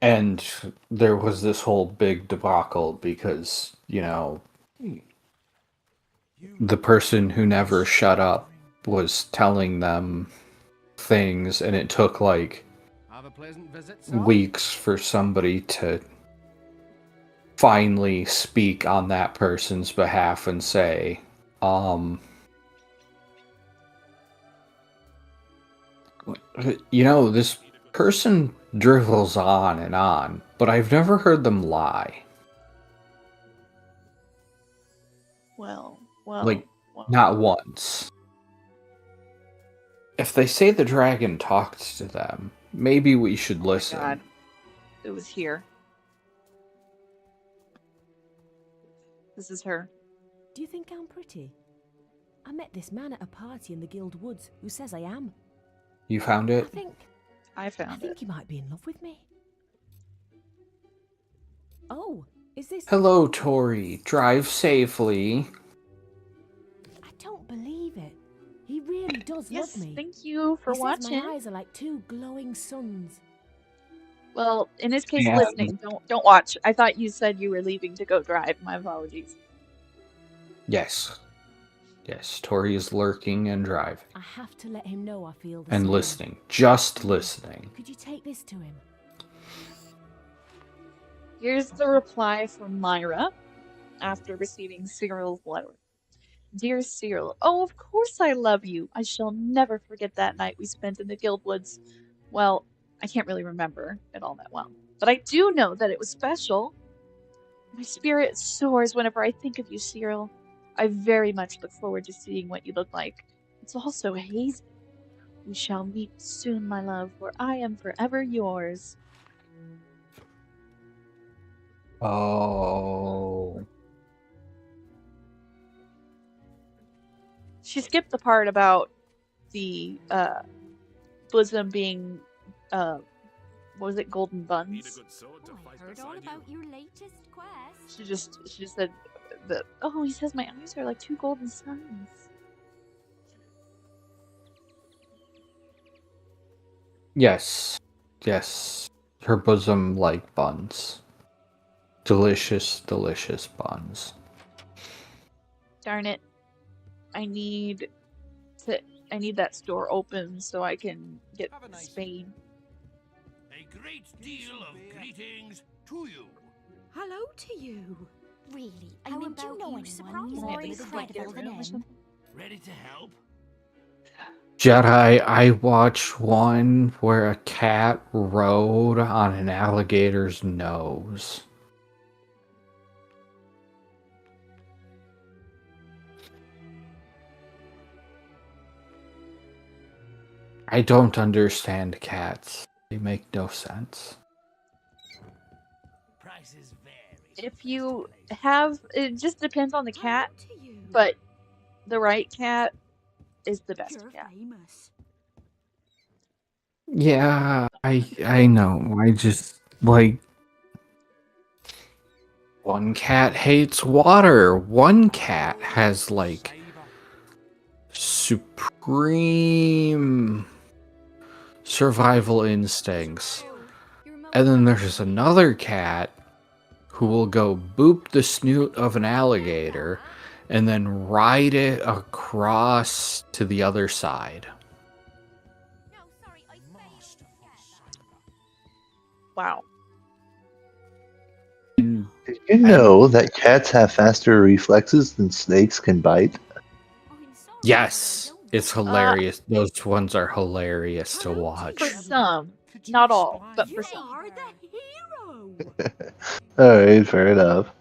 And there was this whole big debacle because, you know, the person who never shut up was telling them things, and it took like Have a pleasant visit, sir. weeks for somebody to finally speak on that person's behalf and say, you know, this person drivels on, but I've never heard them lie. Well. Like, not once. If they say the dragon talks to them, maybe we should listen. God. It was here. This is her. Do you think I'm pretty? I met this man at a party in the Guild Woods who says I am. You found it? I I found think it. he might be in love with me. Oh, is this... Hello, Tori. Drive safely. I don't believe it. He really does Yes, love me. thank you for He says watching. my eyes are like two glowing suns. Well, in this case, And- listening. Don't watch. I thought you said you were leaving to go drive. My apologies. Yes. Yes, Tori is lurking and driving. I have to let him know I feel the And same. listening. Just listening. Could you take this to him? Here's the reply from Myra after receiving Cyril's letter. Dear Cyril, oh, of course I love you. I shall never forget that night we spent in the Guildwoods. Well, I can't really remember it all that well, but I do know that it was special. My spirit soars whenever I think of you, Cyril. I very much look forward to seeing what you look like. It's all so hazy. We shall meet soon, my love, for I am forever yours. Oh. She skipped the part about the bosom being what was it, golden buns? I heard all about your latest quest. She just said that, oh, he says my eyes are like two golden suns. Yes. Yes. Her bosom like buns. Delicious, delicious buns. Darn it. I need that store open so I can get the spade. A great deal of greetings to you. Hello to you. Really, How do about you know you anyone surprise more me with a incredible than him? Ready to help? Jedi, I watched one where a cat rode on an alligator's nose. I don't understand cats. They make no sense. Prices vary. If you have, it just depends on the cat, but the right cat is the best cat. Yeah, I know. I just like one cat hates water. One cat has like supreme survival instincts. And then there's another cat who will go boop the snoot of an alligator and then ride it across to the other side. Wow. Did you know that cats have faster reflexes than snakes can bite? Yes, it's hilarious. Those ones are hilarious to watch. For some, not all, but for some. Alright, fair enough.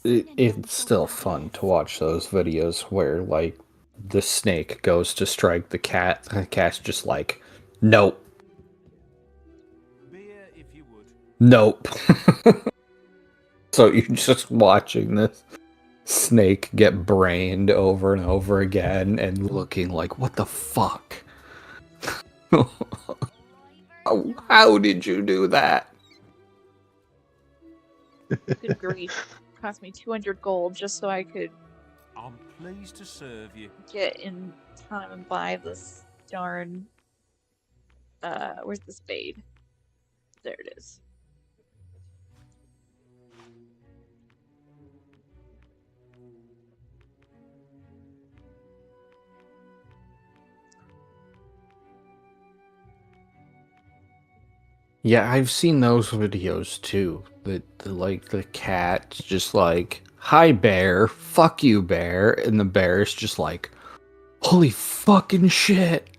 It's still fun to watch those videos where, like, the snake goes to strike the cat, and the cat's just like, nope. Nope. So you're just watching this snake get brained over and over again and looking like, what the fuck? How did you do that? Good grief. Cost me 200 gold just so I could I'm pleased to serve you. get in time and buy this darn where's the spade? There it is. Yeah, I've seen those videos too. The cat's just like, hi bear, fuck you bear, and the bear's just like, holy fucking shit.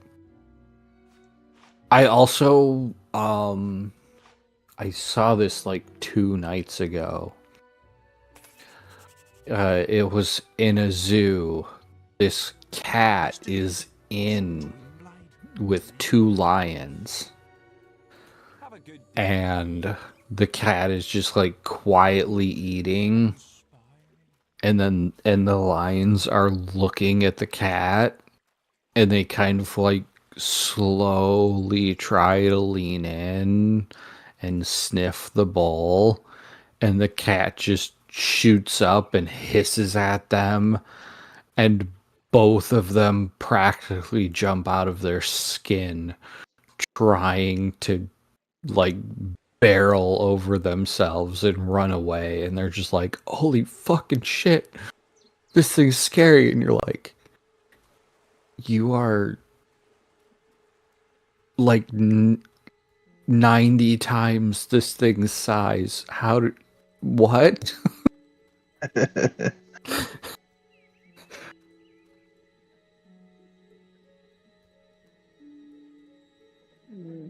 I also I saw this like 2 nights ago. It was in a zoo. This cat is in with 2 lions. And the cat is just like quietly eating, and the lions are looking at the cat, and they kind of like slowly try to lean in and sniff the bowl, and the cat just shoots up and hisses at them, and both of them practically jump out of their skin trying to like barrel over themselves and run away, and they're just like, holy fucking shit, this thing's scary. And you're like, you are like 90 times this thing's size. What? Hmm.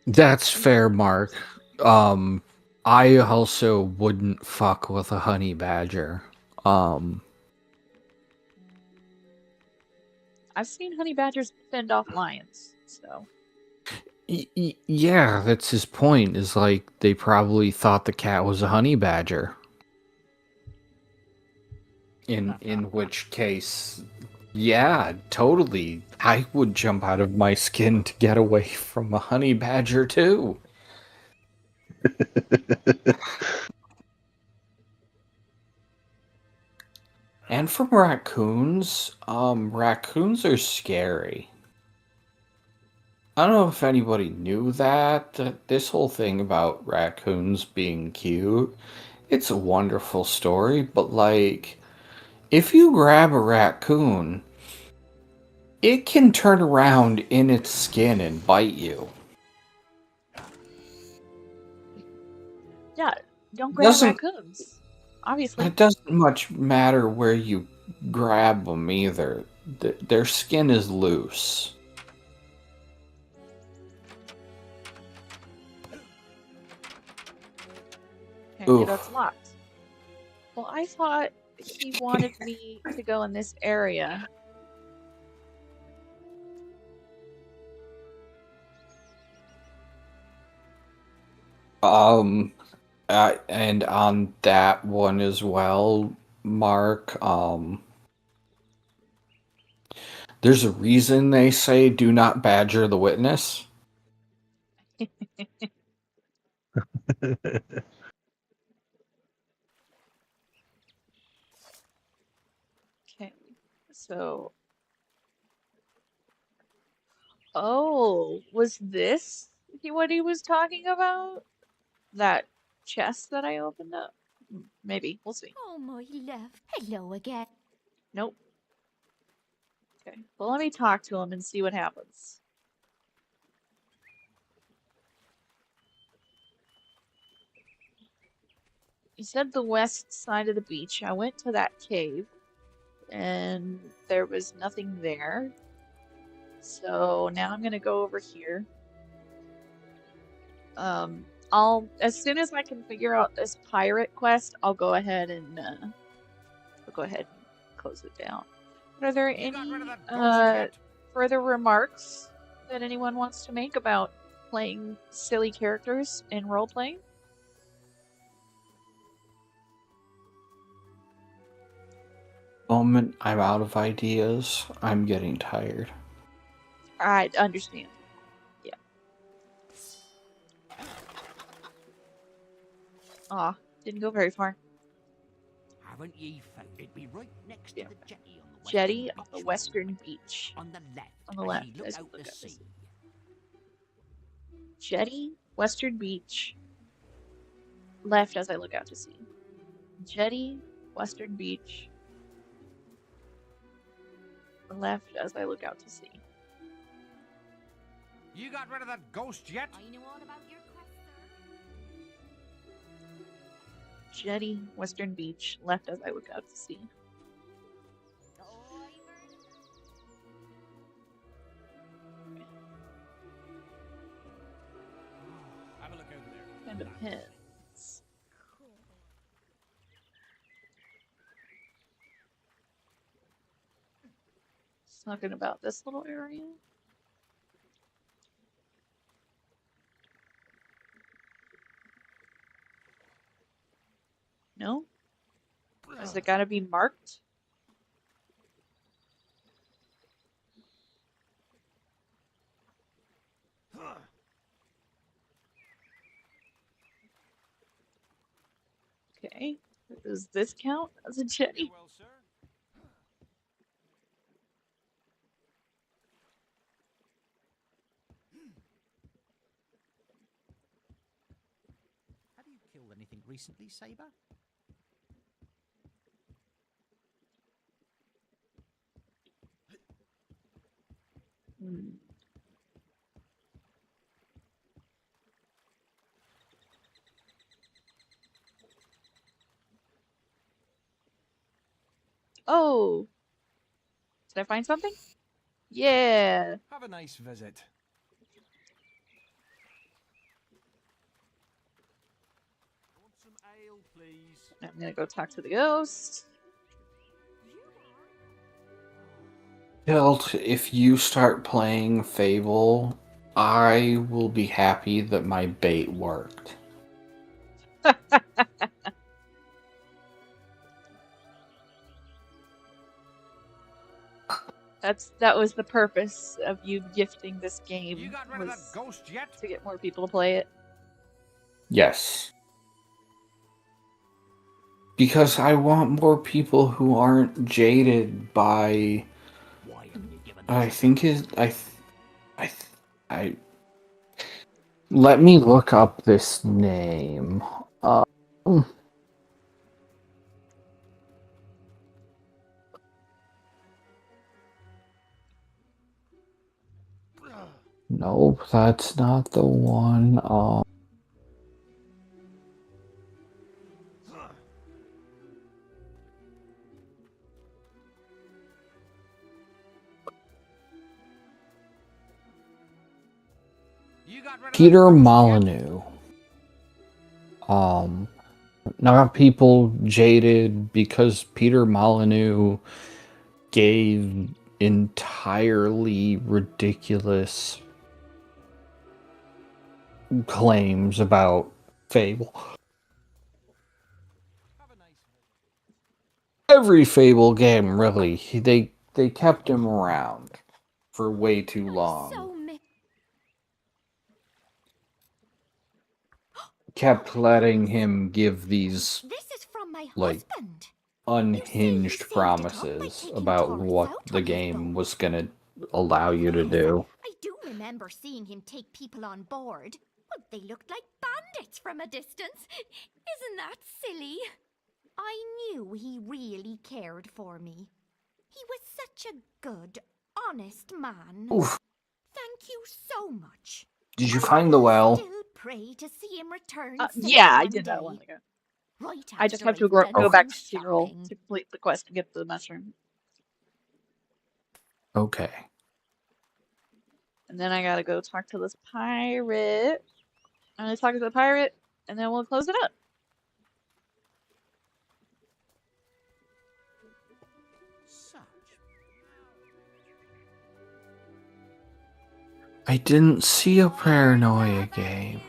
That's fair, Mark. I also wouldn't fuck with a honey badger. I've seen honey badgers fend off lions, so. Yeah, that's his point, is like they probably thought the cat was a honey badger. In which case, yeah, totally. I would jump out of my skin to get away from a honey badger too. And from raccoons, raccoons are scary. I don't know if anybody knew that this whole thing about raccoons being cute, it's a wonderful story, but like, if you grab a raccoon, it can turn around in its skin and bite you. Yeah, don't grab raccoons. Obviously. It doesn't much matter where you grab them either. Their skin is loose. Apparently that's locked. Well, I thought he wanted me to go in this area. And on that one as well, Mark, there's a reason they say do not badger the witness. Okay, so. Oh, was this what he was talking about? That chest that I opened up? Maybe. We'll see. Oh, my love. Hello again. Nope. Okay. Well, let me talk to him and see what happens. He said the west side of the beach. I went to that cave, and there was nothing there. So now I'm gonna go over here. As soon as I can figure out this pirate quest, I'll go ahead and close it down. But are there any further remarks that anyone wants to make about playing silly characters in role playing? Moment I'm out of ideas. I'm getting tired. I understand. Yeah. Aw, didn't go very far. Haven't ye found it? Be right next to the jetty on the jetty on the western beach. On the left. On the left, Look as you out look to at sea. this. Jetty, western beach. Left as I look out to sea. Jetty, western beach. Left as I look out to sea. You got rid of that ghost yet? I know all about your quest, sir. Jetty, western beach. Left as I look out to sea. Have a look over there. And depends. Talking about this little area. No? Has it gotta be marked? Okay. Does this count as a jetty? Well, sir, anything recently, Saber? Hmm. Oh, did I find something? Yeah. Have a nice visit. Want some ale, please? I'm gonna go talk to the ghost. Tilt, if you start playing Fable, I will be happy that my bait worked. That was the purpose of you gifting this You game, got rid of that was ghost yet? to get more people to play it. Yes. Because I want more people who aren't jaded by. Why haven't you given I think is I. Let me look up this name. Nope, that's not the one. You got rid of Peter that ghost yet? Molyneux. Not people jaded because Peter Molyneux gave entirely ridiculous claims about Fable. Have a nice visit. Every Fable game, really. They kept him around for way too long. So Kept letting him give these, this is from my like, husband. unhinged promises about what the game was gonna allow you to do. I do remember seeing him take people on board. Well, they looked like bandits from a distance. Isn't that silly? I knew he really cared for me. He was such a good, honest man. Oof. Thank you so much. Did you find the well? Still pray to see him return Yeah, I one did that a day. while ago. Right I just after have to I've done go some back to Cyril shopping. to complete the quest and get the mushroom. Okay. And then I gotta go talk to this pirate. I'm gonna talk to the pirate, and then we'll close it up. I didn't see a paranoia game.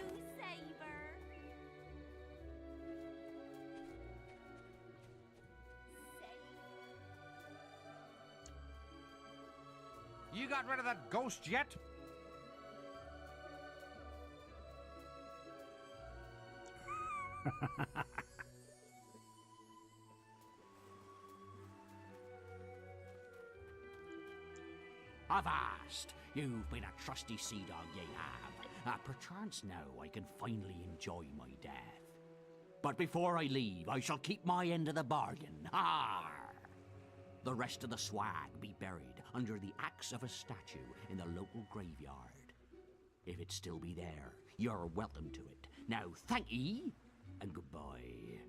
You got rid of that ghost yet? Avast! You've been a trusty sea dog, ye have. Perchance now I can finally enjoy my death. But before I leave, I shall keep my end of the bargain. Har! The rest of the swag be buried under the axe of a statue in the local graveyard. If it still be there, you're welcome to it. Now, thank ye, and goodbye.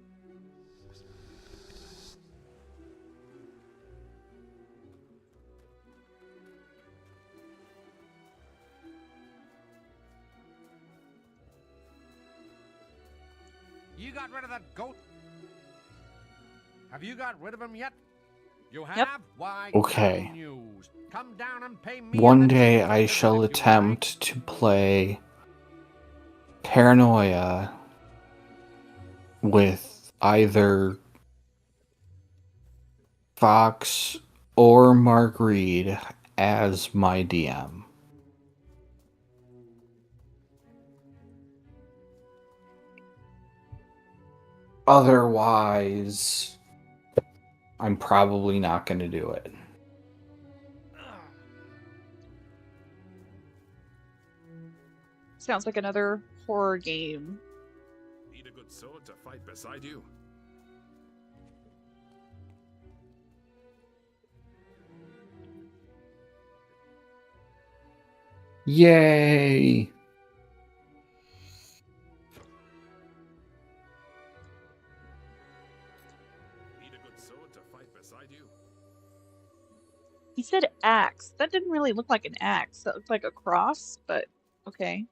You got rid of that goat? Have you got rid of him yet? You have? Yep. Why, Okay. good news. Come down and pay me One and the day chief I a visit shall if you attempt to play Paranoia with either Fox or Mark Reed as my DM. Otherwise, I'm probably not going to do it. Sounds like another horror game. Need a a good sword to fight beside you. Yay! Need a good sword to fight beside you. He said axe. That didn't really look like an axe. That looked like a cross, but okay.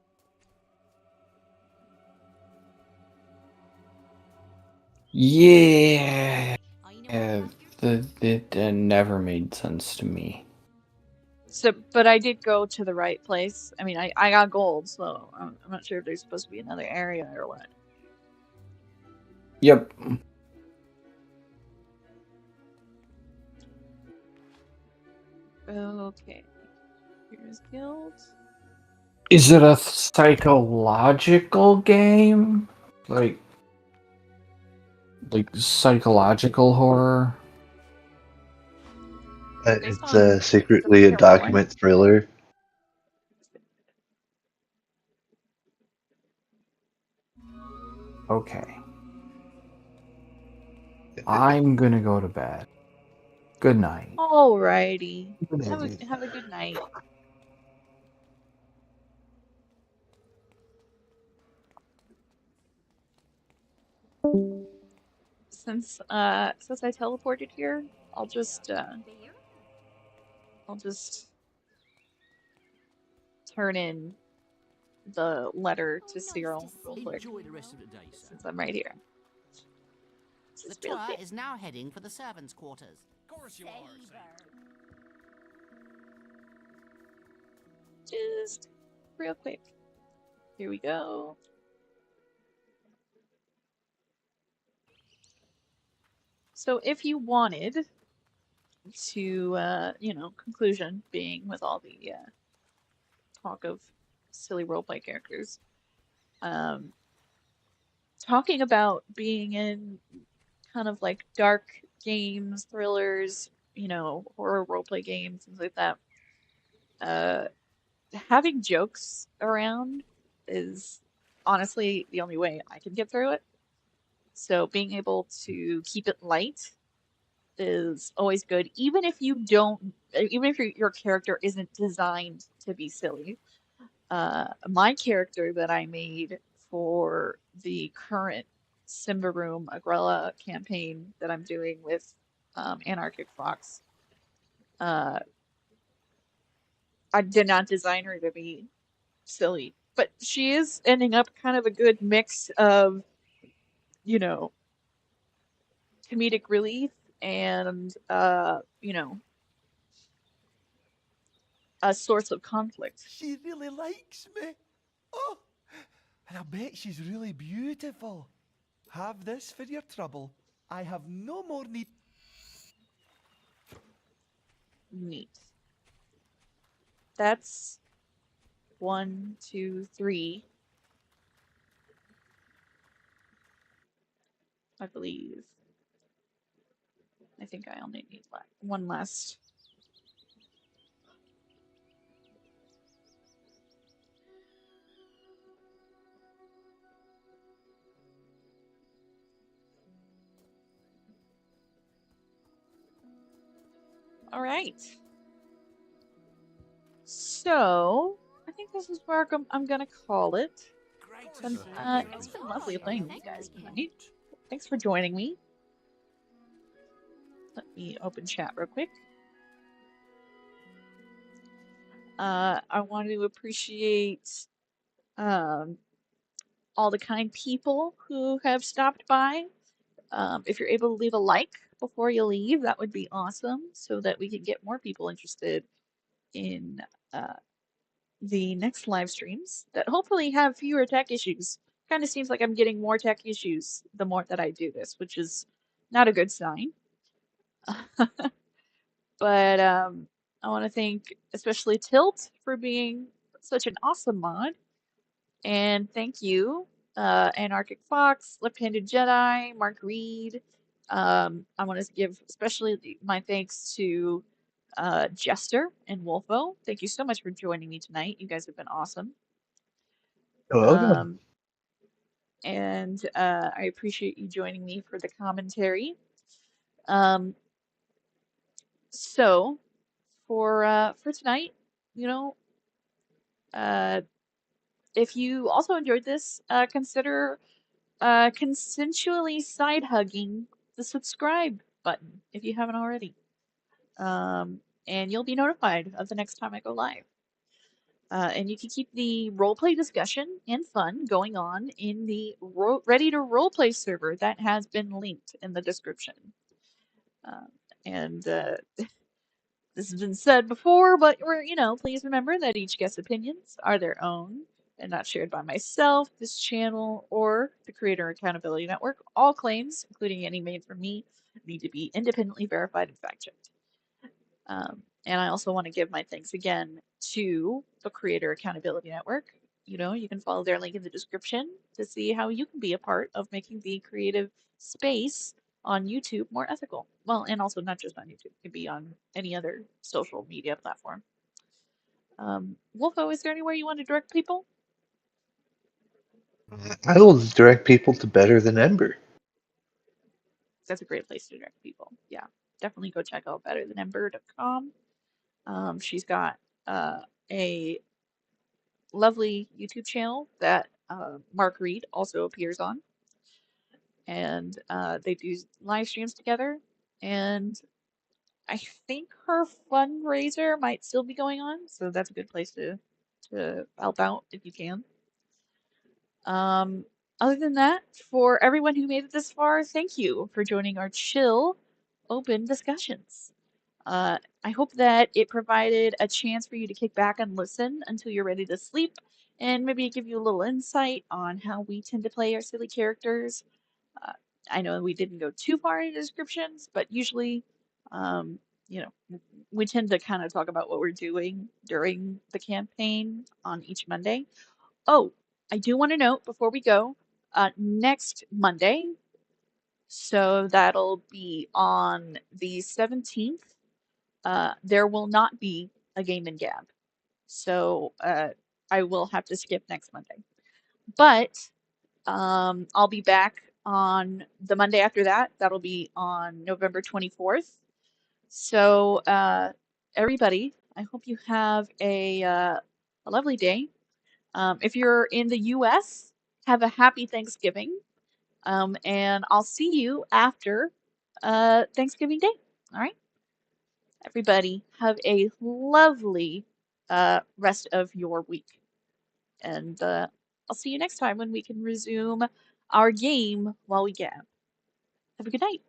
Yeah. It never made sense to me. So, but I did go to the right place. I mean, I got gold, so I'm not sure if there's supposed to be another area or what. Yep. Okay. Here's guild. Is it a psychological game? Like psychological horror? It's secretly a document thriller. Okay. I'm gonna go to bed. Good night. Alrighty. Have a good night. Since I teleported here, I'll just turn in the letter to Cyril real quick. Enjoy the rest of the day, sir. Since I'm right here. The tour is now heading for the servants' quarters. Of course you are, sir. Just real quick. Here we go. So if you wanted to, conclusion being with all the talk of silly roleplay characters, talking about being in kind of like dark games, thrillers, horror roleplay games, things like that. Having jokes around is honestly the only way I can get through it. So being able to keep it light is always good, even if your character isn't designed to be silly. My character that I made for the current Simba Room Agrella campaign that I'm doing with Anarchic Fox, I did not design her to be silly, but she is ending up kind of a good mix of, comedic relief and, a source of conflict. She really likes me. Oh, and I bet she's really beautiful. Have this for your trouble. I have no more need. Neat. That's 1, 2, 3. I believe. I think I only need one last. All right. So I think this is where I'm gonna call it. It's been lovely playing with you guys tonight. Thanks for joining me. Let me open chat real quick. I want to appreciate all the kind people who have stopped by. If you're able to leave a like before you leave, that would be awesome, so that we can get more people interested in the next live streams that hopefully have fewer tech issues. Kind of seems like I'm getting more tech issues the more that I do this, which is not a good sign. But I want to thank especially Tilt for being such an awesome mod. And thank you, Anarchic Fox, Left-Handed Jedi, Mark Reed. I want to give especially my thanks to Jester and Wolfo. Thank you so much for joining me tonight. You guys have been awesome. You're welcome. and I appreciate you joining me for the commentary. Um, so for tonight, you know, uh, if you also enjoyed this, consider consensually side hugging the subscribe button if you haven't already. And you'll be notified of the next time I go live. And you can keep the roleplay discussion and fun going on in the Ready to Roleplay server that has been linked in the description. Uh, and this has been said before, but please remember that each guest's opinions are their own and not shared by myself, this channel, or the Creator Accountability Network. All claims, including any made from me, need to be independently verified and fact-checked. And I also want to give my thanks again to the Creator Accountability Network. You can follow their link in the description to see how you can be a part of making the creative space on YouTube more ethical. Well, and also not just on YouTube, it can be on any other social media platform. Wolfo, is there anywhere you want to direct people? I will direct people to Better Than Ember. That's a great place to direct people. Yeah, definitely go check out betterthanember.com. She's got a lovely YouTube channel that Mark Reed also appears on, and they do live streams together. And I think her fundraiser might still be going on, so that's a good place to help out if you can. Other than that, for everyone who made it this far, thank you for joining our chill, open discussions. I hope that it provided a chance for you to kick back and listen until you're ready to sleep, and maybe give you a little insight on how we tend to play our silly characters. Uh, I know we didn't go too far into descriptions, but usually, um, we tend to kind of talk about what we're doing during the campaign on each Monday. Oh, I do want to note before we go, next Monday, so that'll be on the 17th, there will not be a Game and Gab. So I will have to skip next Monday. But I'll be back on the Monday after that. That'll be on November 24th. So everybody, I hope you have a lovely day. If you're in the US, have a happy Thanksgiving. And I'll see you after Thanksgiving Day. All right? Everybody, have a lovely rest of your week. And I'll see you next time when we can resume our game while we gab. Have a good night.